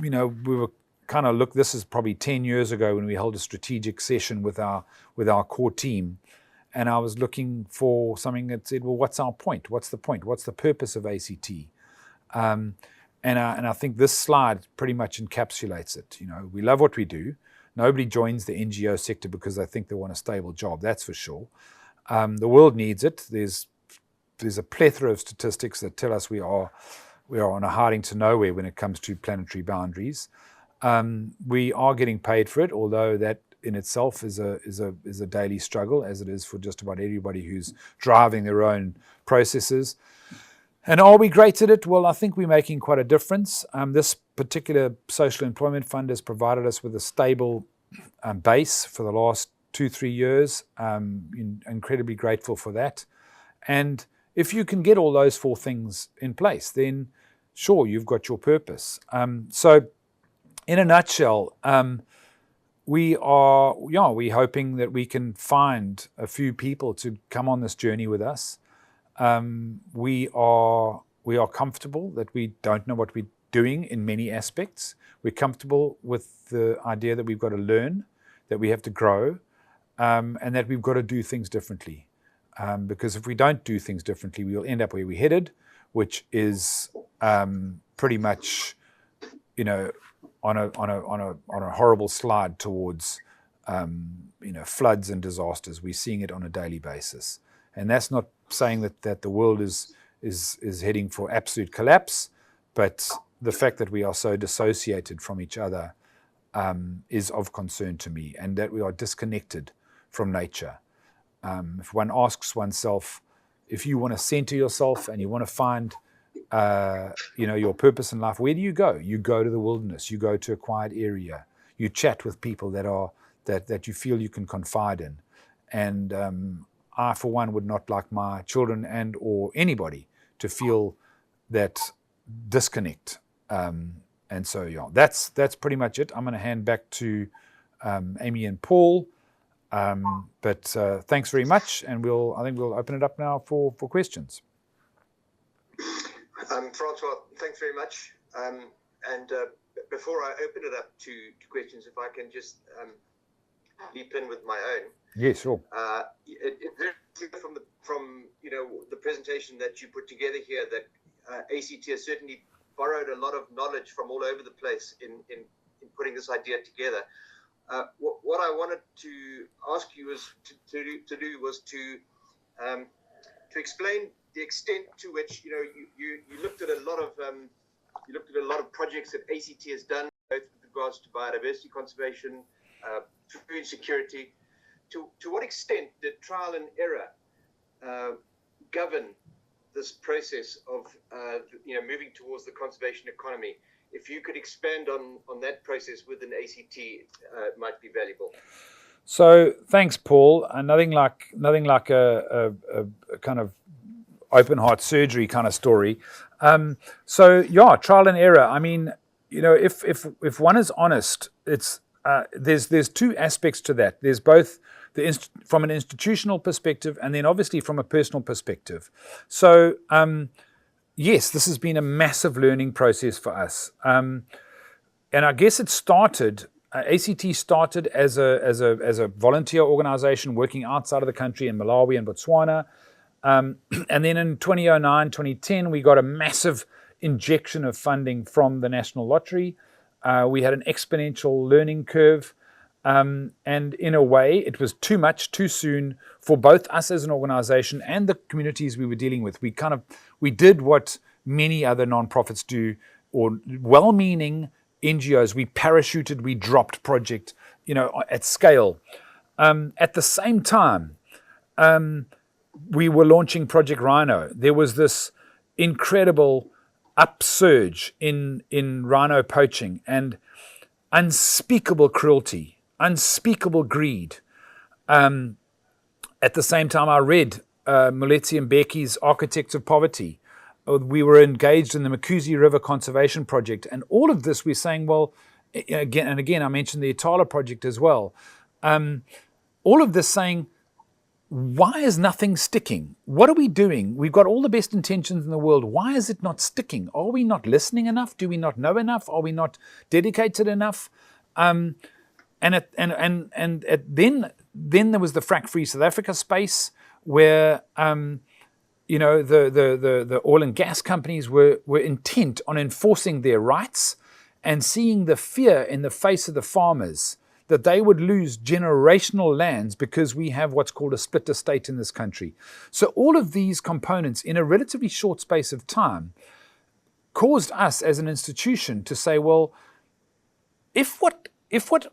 we were kind of this is probably 10 years ago when we held a strategic session with our core team. And I was looking for something that said, well, what's our point? What's the point? What's the purpose of ACT? And I think this slide pretty much encapsulates it. We love what we do. Nobody joins the NGO sector because they think they want a stable job, that's for sure. The world needs it. There's a plethora of statistics that tell us we are on a hiding to nowhere when it comes to planetary boundaries. We are getting paid for it, although that in itself is a daily struggle, as it is for just about everybody who's driving their own processes. And are we great at it? Well, I think we're making quite a difference. This particular social employment fund has provided us with a stable base for the last 2-3 years. Incredibly grateful for that. And if you can get all those 4 things in place, then sure, you've got your purpose. So in a nutshell, we're hoping that we can find a few people to come on this journey with us. We are comfortable that we don't know what we're doing in many aspects. We're comfortable with the idea that we've got to learn, that we have to grow, and that we've got to do things differently. Because if we don't do things differently, we'll end up where we're headed, which is pretty much, on a horrible slide towards floods and disasters. We're seeing it on a daily basis, and that's not saying that the world is heading for absolute collapse, but the fact that we are so dissociated from each other is of concern to me, and that we are disconnected from nature. If one asks oneself, if you want to center yourself and you want to find your purpose in life, where do you go? You go to the wilderness. You go to a quiet area. You chat with people that you feel you can confide in. And I, for one, would not like my children or anybody to feel that disconnect. And so, that's pretty much it. I'm going to hand back to Amy and Paul. But thanks very much, and I think we'll open it up now for questions. Francois, thanks very much. And before I open it up to questions, if I can just leap in with my own. Yeah, sure. From the presentation that you put together here, that ACT has certainly borrowed a lot of knowledge from all over the place in putting this idea together. What I wanted to ask you was to explain the extent to which you looked at a lot of projects that ACT has done, both with regards to biodiversity conservation, food security. To what extent did trial and error govern this process of moving towards the conservation economy? If you could expand on that process within ACT, it might be valuable. So thanks, Paul. Nothing like a kind of open heart surgery kind of story. Trial and error. I mean, if one is honest, it's there's two aspects to that. There's both from an institutional perspective, and then obviously from a personal perspective. So yes, this has been a massive learning process for us, and I guess it started. ACT started as a volunteer organization working outside of the country in Malawi and Botswana, and then in 2009, 2010, we got a massive injection of funding from the National Lottery. We had an exponential learning curve, and in a way, it was too much, too soon for both us as an organization and the communities we were dealing with. We did what many other nonprofits do, or well-meaning NGOs. We parachuted, we dropped project, at scale. At the same time, we were launching Project Rhino. There was this incredible upsurge in rhino poaching and unspeakable cruelty, unspeakable greed. At the same time, I read Moletsi Mbeki's Architects of Poverty. We were engaged in the Mkuzi River Conservation Project. And all of this, we're saying, well, again, I mentioned the Itala project as well. All of this saying, why is nothing sticking? What are we doing? We've got all the best intentions in the world. Why is it not sticking? Are we not listening enough? Do we not know enough? Are we not dedicated enough? And then there was the frack-free South Africa space where the oil and gas companies were intent on enforcing their rights and seeing the fear in the face of the farmers that they would lose generational lands because we have what's called a split estate in this country. So all of these components in a relatively short space of time caused us as an institution to say, well, if what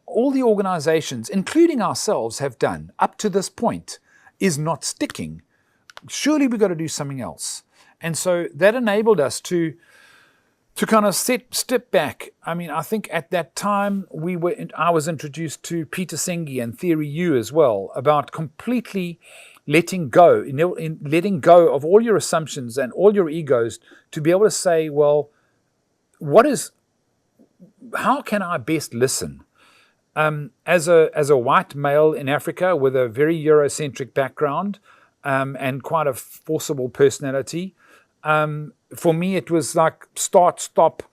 all the organizations, including ourselves, have done up to this point is not sticking, surely we've got to do something else. And so that enabled us to kind of step back. I mean, I think at that time I was introduced to Peter Senge and Theory U as well, about completely letting go of all your assumptions and all your egos to be able to say, well, how can I best listen? As a white male in Africa with a very Eurocentric background and quite a forcible personality, for me it was like start, stop.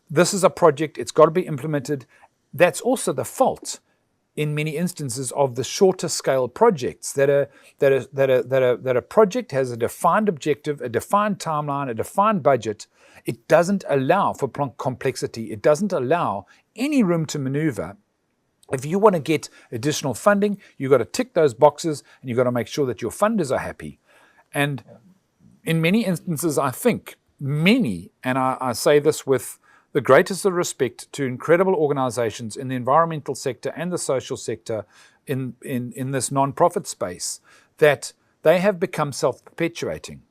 This is a project. It's got to be implemented. That's also the fault in many instances of the shorter scale projects that a project has a defined objective, a defined timeline, a defined budget. It doesn't allow for complexity. It doesn't allow any room to maneuver. If you want to get additional funding, you've got to tick those boxes and you've got to make sure that your funders are happy. And in many instances, I think many, and I say this with the greatest of respect to incredible organizations in the environmental sector and the social sector in this non-profit space, that they have become self-perpetuating.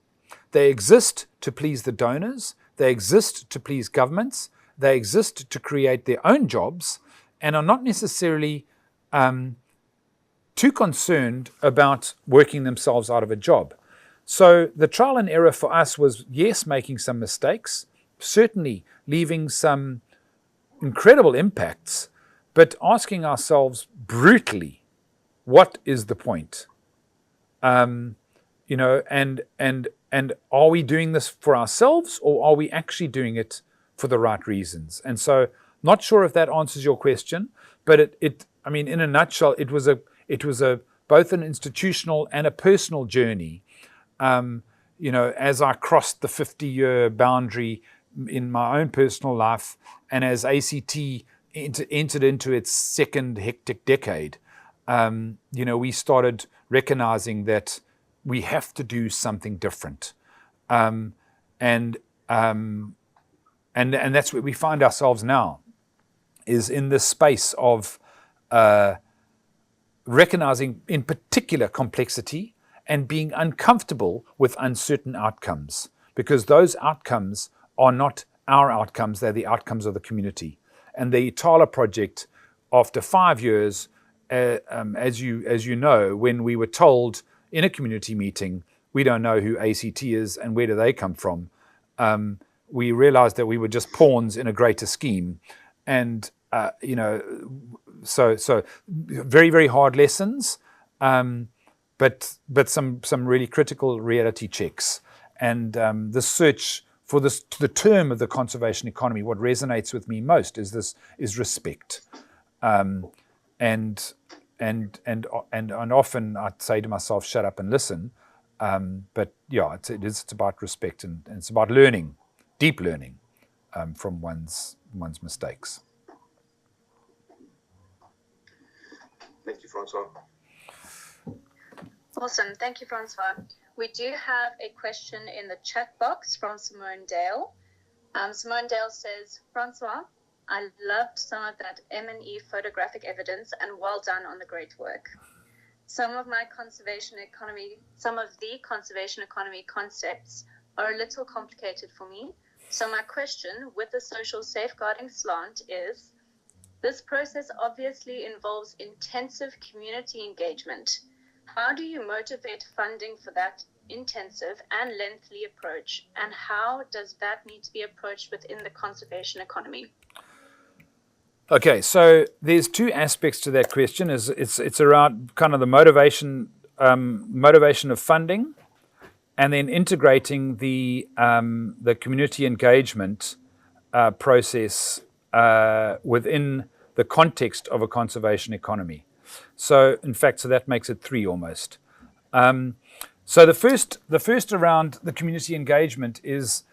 They exist to please the donors, they exist to please governments, they exist to create their own jobs, and are not necessarily too concerned about working themselves out of a job. So the trial and error for us was, yes, making some mistakes, certainly leaving some incredible impacts, but asking ourselves brutally, what is the point? And are we doing this for ourselves, or are we actually doing it for the right reasons? And so, not sure if that answers your question, but I mean, in a nutshell, it was both an institutional and a personal journey. As I crossed the 50-year boundary in my own personal life, and as ACT entered into its second hectic decade, we started recognizing that we have to do something different, and that's where we find ourselves now, is in this space of recognizing, in particular, complexity and being uncomfortable with uncertain outcomes, because those outcomes are not our outcomes, they're the outcomes of the community. And the Itala project, after 5 years, as you know, when we were told in a community meeting, we don't know who ACT is and where do they come from, we realized that we were just pawns in a greater scheme. And, so very, very hard lessons, but some really critical reality checks. And the search for the term of the conservation economy, what resonates with me most is respect. And often I'd say to myself, shut up and listen. But yeah, it's about respect, and it's about learning, deep learning from one's mistakes. Thank you, Francois. Awesome. Thank you, Francois. We do have a question in the chat box from Simone Dale. Simone Dale says, Francois, I loved some of that M&E photographic evidence, and well done on the great work. Some of the conservation economy concepts are a little complicated for me. So my question with the social safeguarding slant is, this process obviously involves intensive community engagement. How do you motivate funding for that intensive and lengthy approach, and how does that need to be approached within the conservation economy? Okay, so there's two aspects to that question. It's around kind of the motivation of funding, and then integrating the community engagement process within the context of a conservation economy. So, in fact, that makes it three almost. So the first around the community engagement is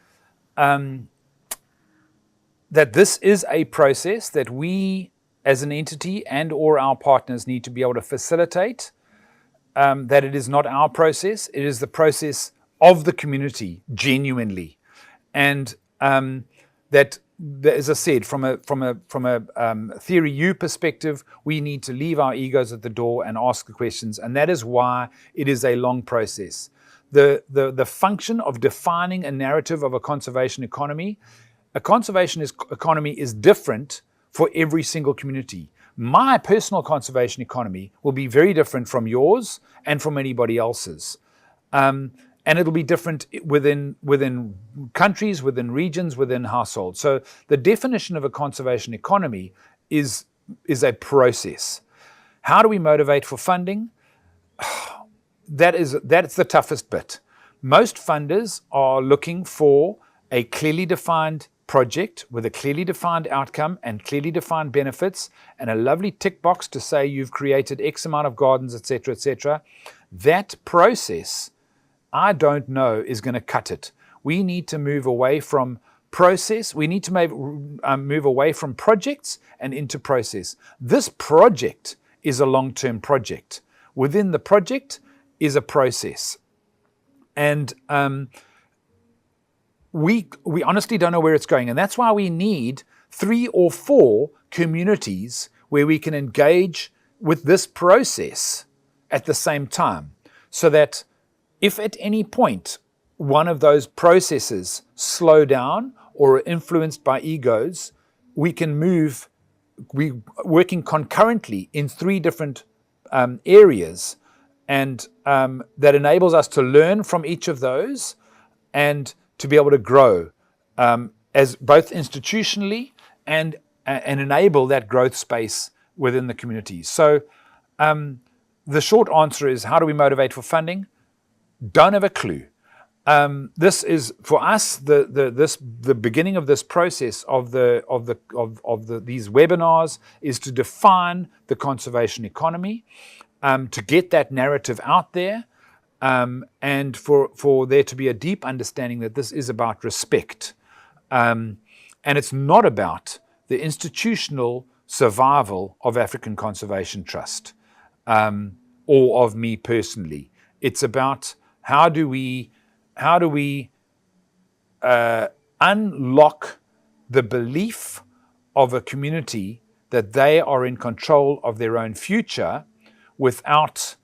that this is a process that we as an entity and or our partners need to be able to facilitate, that it is not our process, it is the process of the community genuinely. And that, as I said, from a theory U perspective, we need to leave our egos at the door and ask the questions, and that is why it is a long process. The function of defining a narrative of a conservation economy, a conservation economy is different for every single community. My personal conservation economy will be very different from yours and from anybody else's. and it'll be different within countries, within regions, within households. So the definition of a conservation economy is a process. How do we motivate for funding? That's the toughest bit. Most funders are looking for a clearly defined project with a clearly defined outcome and clearly defined benefits and a lovely tick box to say you've created X amount of gardens, etc., etc. That process, I don't know, is going to cut it. We need to move away from process. We need to move away from projects and into process. This project is a long-term project. Within the project is a process. And we honestly don't know where it's going. And that's why we need 3 or 4 communities where we can engage with this process at the same time, so that if at any point one of those processes slow down or are influenced by egos, we can move, we're working concurrently in 3 different areas, and that enables us to learn from each of those and to be able to grow as both institutionally and enable that growth space within the community. So the short answer is, how do we motivate for funding? Don't have a clue. This is for us the beginning of this process of these webinars is to define the conservation economy, to get that narrative out there. And for there to be a deep understanding that this is about respect. And it's not about the institutional survival of African Conservation Trust or of me personally. It's about how do we unlock the belief of a community that they are in control of their own future without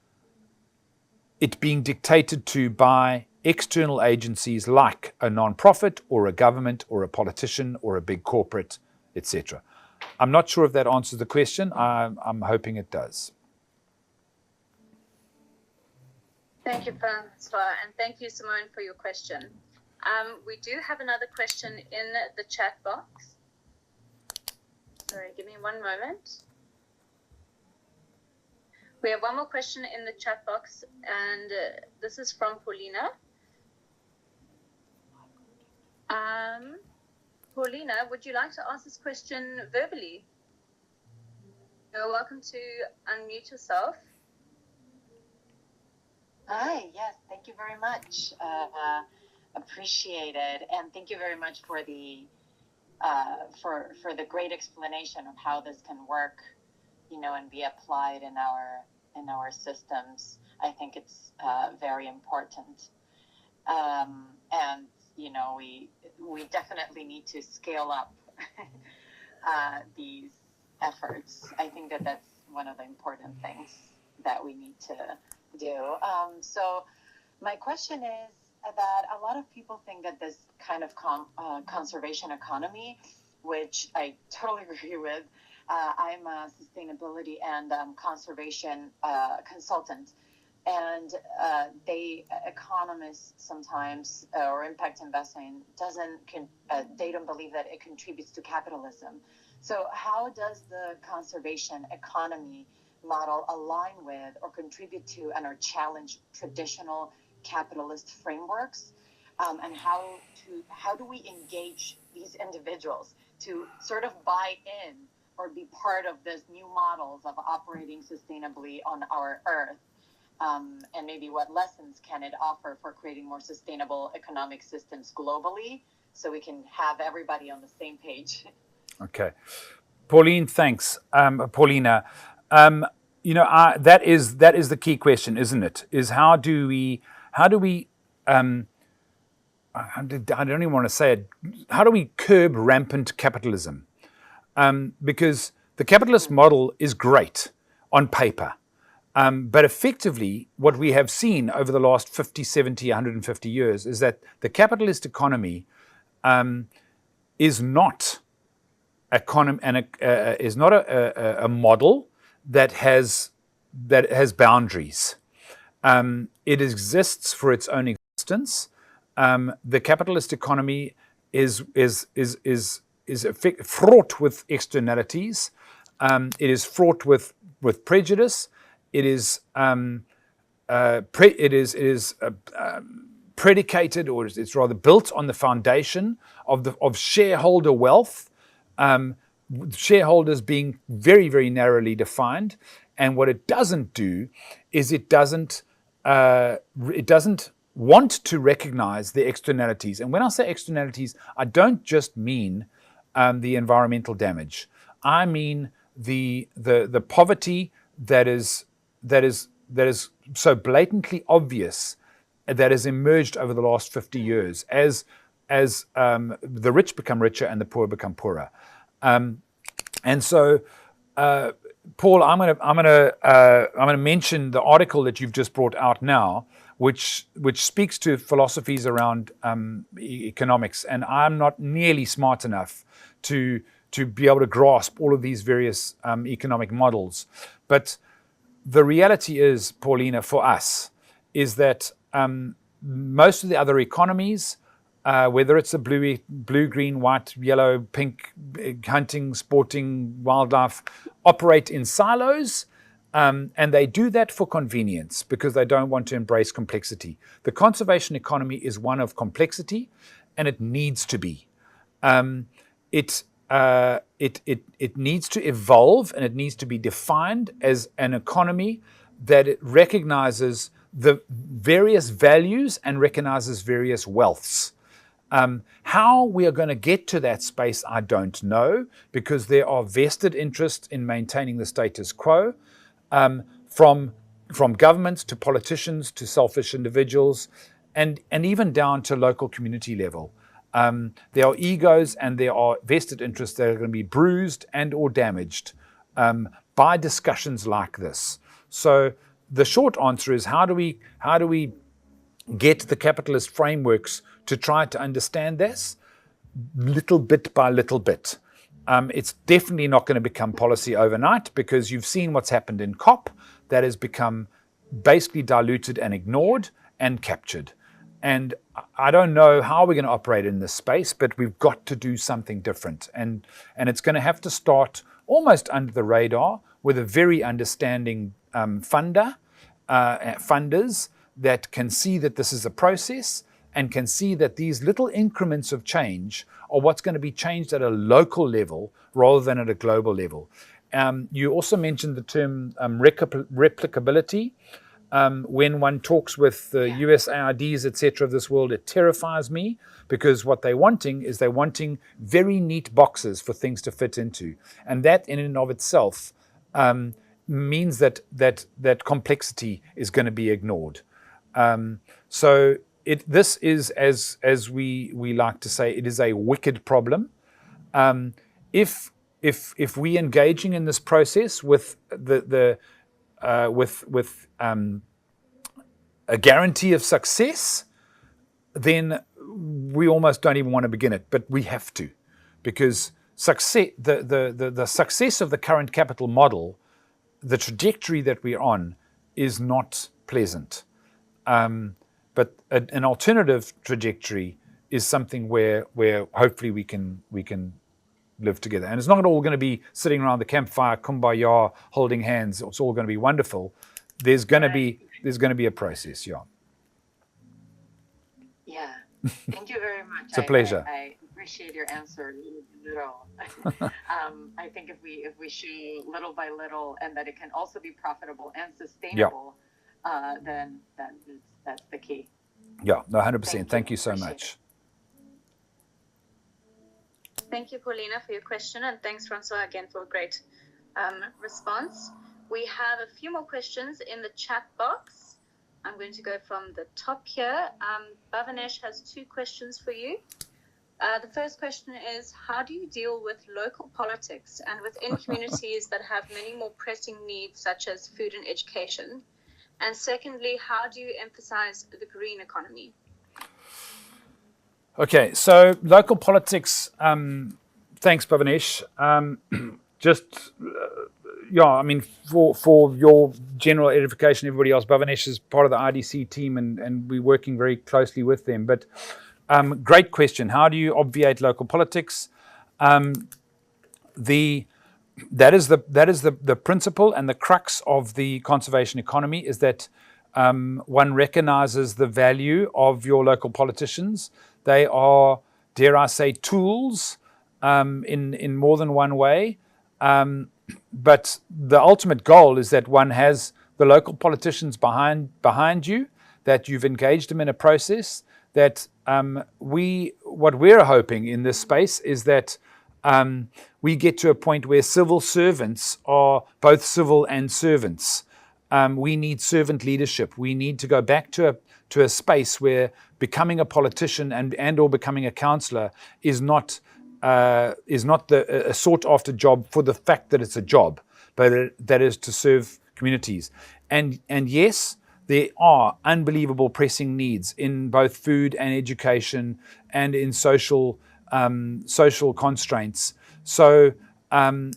it being dictated to by external agencies like a non-profit or a government or a politician or a big corporate, etc. I'm not sure if that answers the question. I'm hoping it does. Thank you, Francois, and thank you, Simone, for your question. We do have another question in the chat box. Sorry, give me one moment. We have one more question in the chat box, and this is from Paulina. Paulina, would you like to ask this question verbally? You're welcome to unmute yourself. Hi, yes, thank you very much. Appreciate it, and thank you very much for the great explanation of how this can work, and be applied in our systems. I think it's very important, and we definitely need to scale up these efforts. I think that's one of the important things that we need to do. So my question is that a lot of people think that this kind of conservation economy, which I totally agree with. I'm a sustainability and conservation consultant, and economists sometimes or impact investing they don't believe that it contributes to capitalism. So how does the conservation economy model align with or contribute to or challenge traditional capitalist frameworks? And how do we engage these individuals to sort of buy in or be part of this new models of operating sustainably on our earth? And maybe what lessons can it offer for creating more sustainable economic systems globally, so we can have everybody on the same page? Okay. Pauline, thanks. Paulina, that is the key question, isn't it? Is how do we I don't even want to say it, how do we curb rampant capitalism? Because the capitalist model is great on paper. But effectively, what we have seen over the last 50, 70, 150 years is that the capitalist economy is not a model that has boundaries. It exists for its own existence. instance, the capitalist economy is fraught with externalities. It is fraught with prejudice. It is predicated, or it's rather built on the foundation of shareholder wealth, shareholders being very, very narrowly defined. And what it doesn't do is it doesn't want to recognize the externalities. And when I say externalities, I don't just mean the environmental damage. I mean the poverty that is so blatantly obvious, that has emerged over the last 50 years as the rich become richer and the poor become poorer. And so, Paul, I'm going to mention the article that you've just brought out now, which speaks to philosophies around economics, and I'm not nearly smart enough to be able to grasp all of these various economic models. But the reality is, Paulina, for us, is that most of the other economies, whether it's a blue, green, white, yellow, pink, hunting, sporting, wildlife, operate in silos. And they do that for convenience because they don't want to embrace complexity. The conservation economy is one of complexity, and it needs to be. It needs to evolve, and it needs to be defined as an economy that it recognizes the various values and recognizes various wealths. How we are going to get to that space, I don't know, because there are vested interests in maintaining the status quo, from governments to politicians to selfish individuals, and even down to local community level. There are egos and there are vested interests that are going to be bruised and or damaged by discussions like this. So the short answer is, how do we get the capitalist frameworks to try to understand this little bit by little bit? It's definitely not going to become policy overnight, because you've seen what's happened in COP. That has become basically diluted and ignored and captured. And I don't know how we're going to operate in this space, but we've got to do something different. And it's going to have to start almost under the radar with a very understanding funders that can see that this is a process and can see that these little increments of change are what's going to be changed at a local level rather than at a global level. You also mentioned the term replicability. When one talks with the USAIDs, etc. of this world, it terrifies me, because what they're wanting is very neat boxes for things to fit into. And that in and of itself means that complexity is going to be ignored. So this is, as we like to say, it is a wicked problem. If we engaging in this process with with a guarantee of success, then we almost don't even want to begin it. But we have to, because success, the success of the current capital model, the trajectory that we're on, is not pleasant. But an alternative trajectory is something where hopefully we can live together. And it's not all going to be sitting around the campfire, kumbaya, holding hands. It's all going to be wonderful. There's going to be a process. Yeah. Thank you very much. It's a pleasure. I appreciate your answer. I think if we show little by little, and that it can also be profitable and sustainable, then that's the key. Yeah, no, 100%. Thank you so much. Thank you, Paulina, for your question, and thanks, Francois, again for a great response. We have a few more questions in the chat box. I'm going to go from the top here. Bhavanesh has 2 questions for you. The first question is, how do you deal with local politics and within communities that have many more pressing needs, such as food and education? And secondly, how do you emphasize the green economy? Okay, so local politics, thanks, Bhavanesh. yeah, I mean, for your general edification, everybody else, Bhavanesh is part of the IDC team, and we're working very closely with them. But great question. How do you obviate local politics? That is the principle and the crux of the conservation economy, is that one recognizes the value of your local politicians. They are, dare I say, tools in more than one way. But the ultimate goal is that one has the local politicians behind you, that you've engaged them in a process, that what we're hoping in this space is that we get to a point where civil servants are both civil and servants. We need servant leadership. We need to go back to a space where becoming a politician and or becoming a councillor is not a sought after job for the fact that it's a job, but that is to serve communities. And yes, there are unbelievable pressing needs in both food and education and in social constraints. So there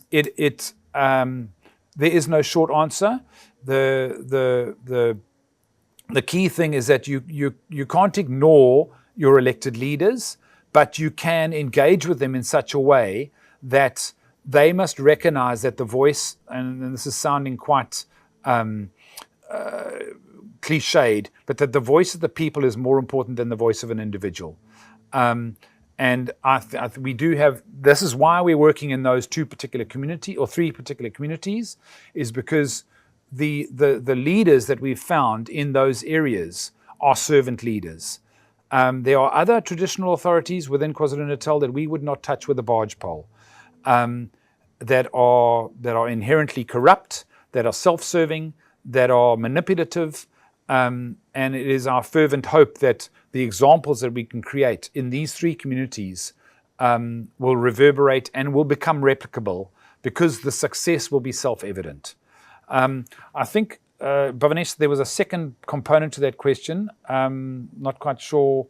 is no short answer. The key thing is that you can't ignore your elected leaders, but you can engage with them in such a way that they must recognize that the voice, and this is sounding quite cliched, but that the voice of the people is more important than the voice of an individual. And we do have, this is why we're working in those three particular communities, is because the leaders that we've found in those areas are servant leaders. There are other traditional authorities within KwaZulu-Natal that we would not touch with a barge pole, that are inherently corrupt, that are self-serving, that are manipulative, and it is our fervent hope that the examples that we can create in these three communities will reverberate and will become replicable, because the success will be self-evident. I think, Bhavanesh, there was a second component to that question. Not quite sure.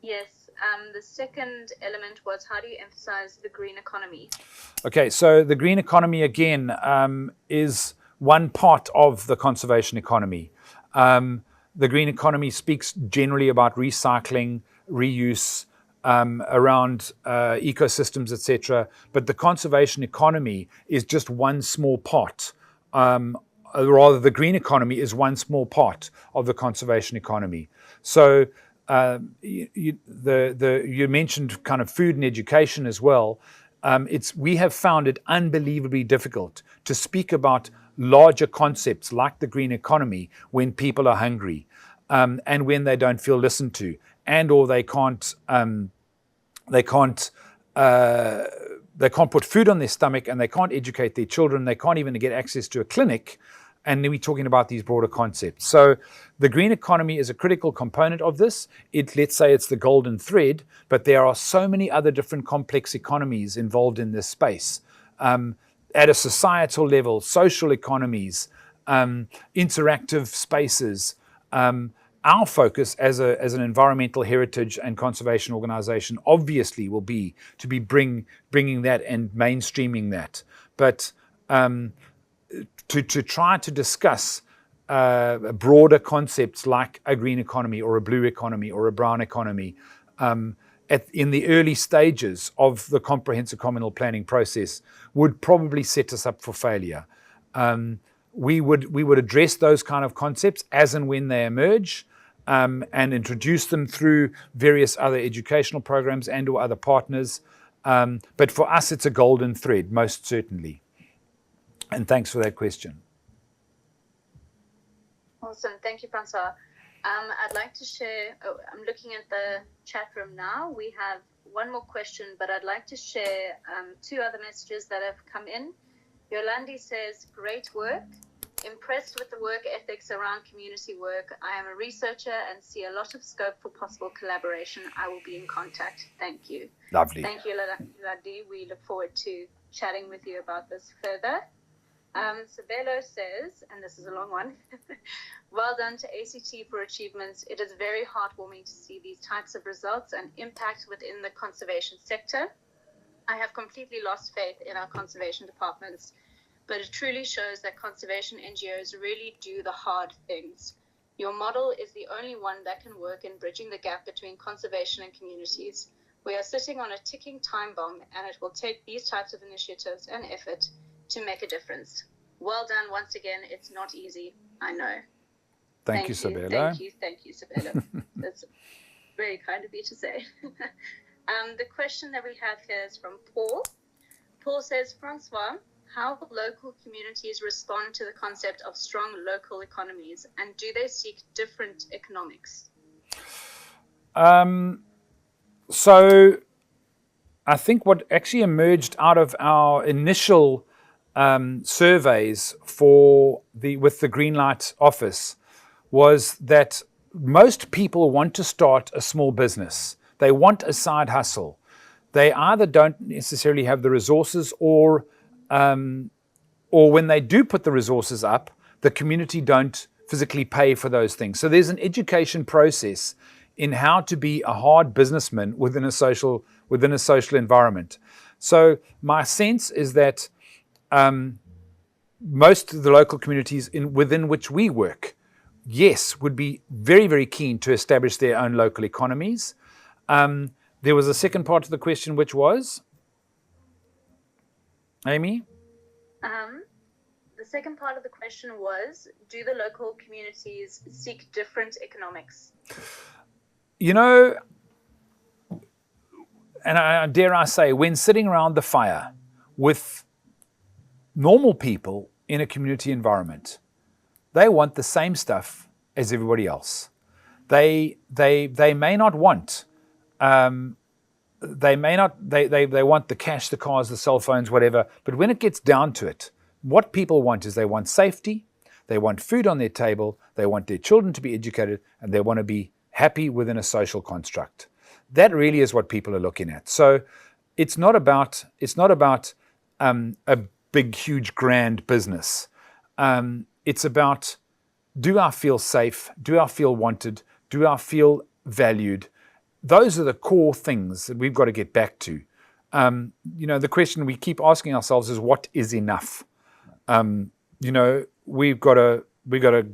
Yes. The second element was, how do you emphasize the green economy? Okay, so the green economy, again, is one part of the conservation economy. The green economy speaks generally about recycling, reuse, around ecosystems, etc. But the conservation economy is just one small part. Rather, the green economy is one small part of the conservation economy. So you mentioned kind of food and education as well. We have found it unbelievably difficult to speak about larger concepts like the green economy when people are hungry, and when they don't feel listened to, and or they can't put food on their stomach, and they can't educate their children, they can't even get access to a clinic, and then we're talking about these broader concepts. So the green economy is a critical component of this. Let's say it's the golden thread, but there are so many other different complex economies involved in this space. At a societal level, social economies, interactive spaces. Our focus as an environmental heritage and conservation organization obviously will be to be bringing that and mainstreaming that. But to try to discuss broader concepts like a green economy or a blue economy or a brown economy in the early stages of the comprehensive communal planning process would probably set us up for failure. We would address those kind of concepts as and when they emerge, and introduce them through various other educational programs and or other partners. But for us, it's a golden thread, most certainly. And thanks for that question. Awesome. Thank you, Francois. I'd like to share, I'm looking at the chat room now. We have one more question, but I'd like to share two other messages that have come in. Yolandi says, great work. Impressed with the work ethics around community work. I am a researcher and see a lot of scope for possible collaboration. I will be in contact. Thank you. Lovely. Thank you, Yolandi. We look forward to chatting with you about this further. Sabelo says, and this is a long one, well done to ACT for achievements. It is very heartwarming to see these types of results and impact within the conservation sector. I have completely lost faith in our conservation departments but it truly shows that conservation NGOs really do the hard things. Your model is the only one that can work in bridging the gap between conservation and communities. We are sitting on a ticking time bomb, and it will take these types of initiatives and effort to make a difference. Well done once again. It's not easy, I know. Thank you, Sabelo. Thank you, Sabelo. That's very kind of you to say. The question that we have here is from Paul. Paul says, Francois, how will local communities respond to the concept of strong local economies, and do they seek different economics? So I think what actually emerged out of our initial surveys with the Greenlight office was that most people want to start a small business. They want a side hustle. They either don't necessarily have the resources, or when they do put the resources up, the community don't physically pay for those things. So there's an education process in how to be a hard businessman within a social environment. So my sense is that most of the local communities within which we work, yes, would be very, very keen to establish their own local economies. There was a second part of the question, which was? Amy? The second part of the question was, do the local communities seek different economics? You know, and dare I say, when sitting around the fire with normal people in a community environment, they want the same stuff as everybody else. They may not want, they want the cash, the cars, the cell phones, whatever. But when it gets down to it, what people want is they want safety, they want food on their table, they want their children to be educated, and they want to be happy within a social construct. That really is what people are looking at. So it's not about a big, huge, grand business. It's about, do I feel safe? Do I feel wanted? Do I feel valued? Those are the core things that we've got to get back to. The question we keep asking ourselves is, what is enough? We've got a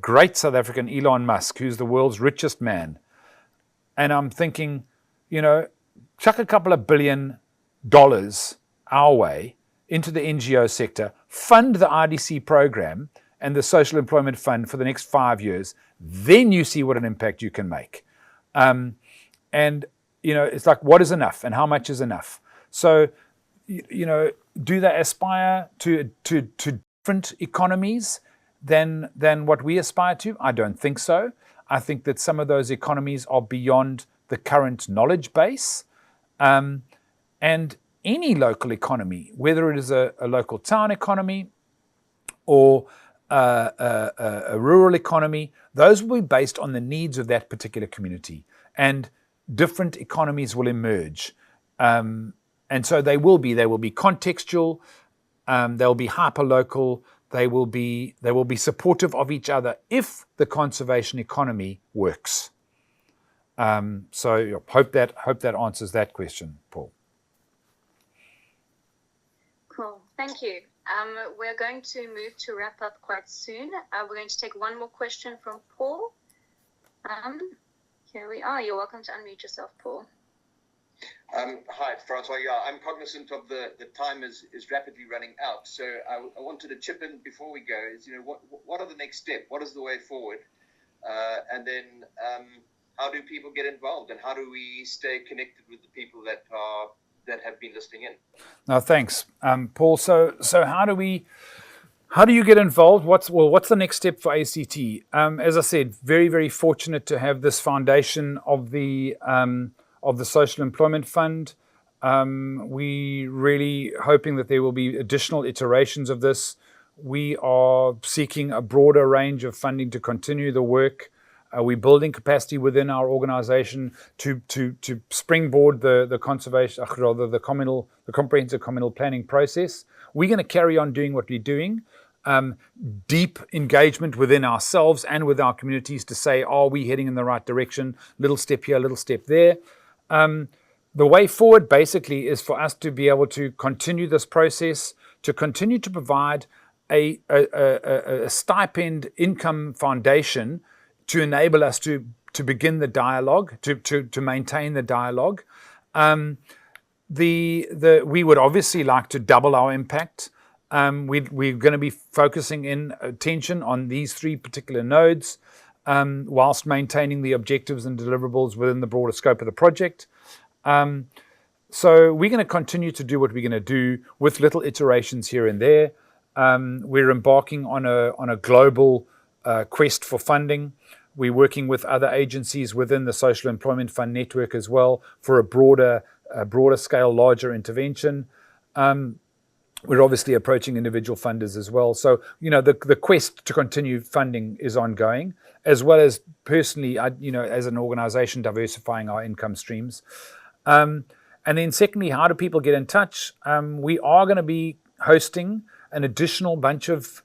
great South African, Elon Musk, who's the world's richest man. And I'm thinking, chuck a couple of $1 billion our way into the NGO sector, fund the IDC program and the Social Employment Fund for the next 5 years, then you see what an impact you can make. It's like, what is enough and how much is enough? So, do they aspire to different economies than what we aspire to? I don't think so. I think that some of those economies are beyond the current knowledge base. And any local economy, whether it is a local town economy or a rural economy, those will be based on the needs of that particular community. And different economies will emerge. And so they will be contextual, they'll be hyper-local, they will be supportive of each other if the conservation economy works. So hope that answers that question, Paul. Cool, thank you. We're going to move to wrap up quite soon. We're going to take one more question from Paul. Here we are. You're welcome to unmute yourself, Paul. Hi, Francois. Yeah, I'm cognizant of the time is rapidly running out. So I wanted to chip in before we go. Is what are the next steps? What is the way forward? And then how do people get involved? And how do we stay connected with the people that have been listening in? No, thanks, Paul. So how do you get involved? What's the next step for ACT? As I said, very, very fortunate to have this foundation of the Social Employment Fund. We really hoping that there will be additional iterations of this. We are seeking a broader range of funding to continue the work. We're building capacity within our organization to springboard the conservation, the comprehensive communal planning process. We're going to carry on doing what we're doing. Deep engagement within ourselves and with our communities to say, are we heading in the right direction? Little step here, little step there. The way forward basically is for us to be able to continue this process, to continue to provide a stipend income foundation to enable us to begin the dialogue, to maintain the dialogue. We would obviously like to double our impact. We're going to be focusing in attention on these 3 particular nodes, whilst maintaining the objectives and deliverables within the broader scope of the project. So we're going to continue to do what we're going to do with little iterations here and there. We're embarking on a global quest for funding. We're working with other agencies within the Social Employment Fund network as well for a broader scale, larger intervention. We're obviously approaching individual funders as well. So, the quest to continue funding is ongoing, as well as personally, as an organization, diversifying our income streams. And then secondly, how do people get in touch? We are going to be hosting an additional bunch of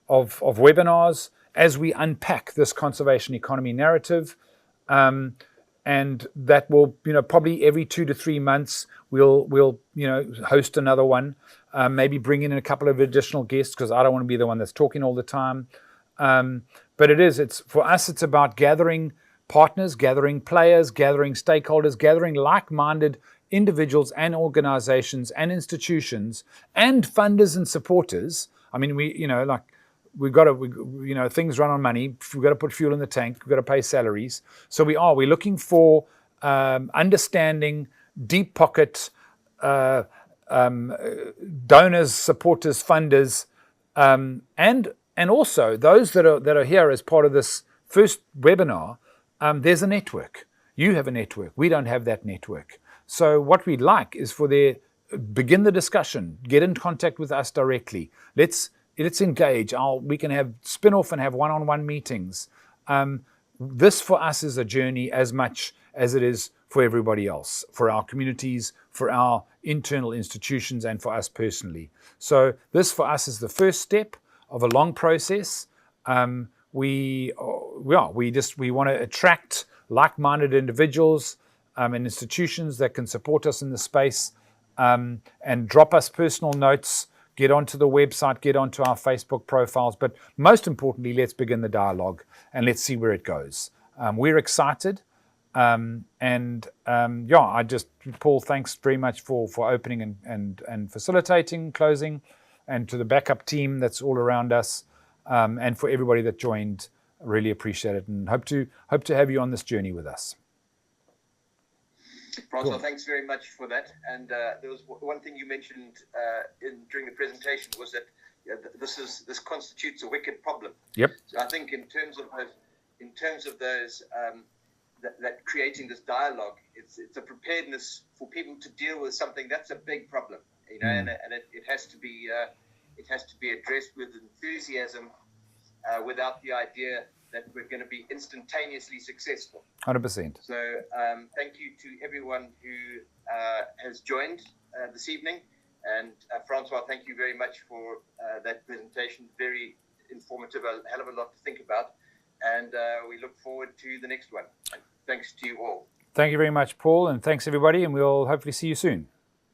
webinars as we unpack this conservation economy narrative. And that will, probably every 2 to 3 months, we'll host another one, maybe bring in a couple of additional guests, because I don't want to be the one that's talking all the time. But for us, it's about gathering partners, gathering players, gathering stakeholders, gathering like-minded individuals and organizations and institutions and funders and supporters. I mean, things run on money. We've got to put fuel in the tank. We've got to pay salaries. So we're looking for understanding, deep pocket donors, supporters, funders, and also those that are here as part of this first webinar. There's a network. You have a network. We don't have that network. So what we'd like is begin the discussion. Get in contact with us directly. Let's engage. We can have spin-off and have one-on-one meetings. This for us is a journey as much as it is for everybody else, for our communities, for our internal institutions, and for us personally. So this for us is the first step of a long process. We want to attract like-minded individuals and institutions that can support us in the space, and drop us personal notes. Get onto the website, get onto our Facebook profiles, but most importantly, let's begin the dialogue and let's see where it goes. We're excited, Paul, thanks very much for opening and facilitating, closing, and to the backup team that's all around us, and for everybody that joined. Really appreciate it, and hope to have you on this journey with us. François, Cool. Thanks very much for that. And there was one thing you mentioned during the presentation was that this constitutes a wicked problem. Yep. So I think in terms of those that creating this dialogue, it's a preparedness for people to deal with something that's a big problem, and it has to be addressed with enthusiasm, without the idea that we're going to be instantaneously successful. 100%. So thank you to everyone who has joined this evening. And Francois, thank you very much for that presentation. Very informative, a hell of a lot to think about. And we look forward to the next one. And thanks to you all. Thank you very much, Paul, and thanks everybody, and we'll hopefully see you soon.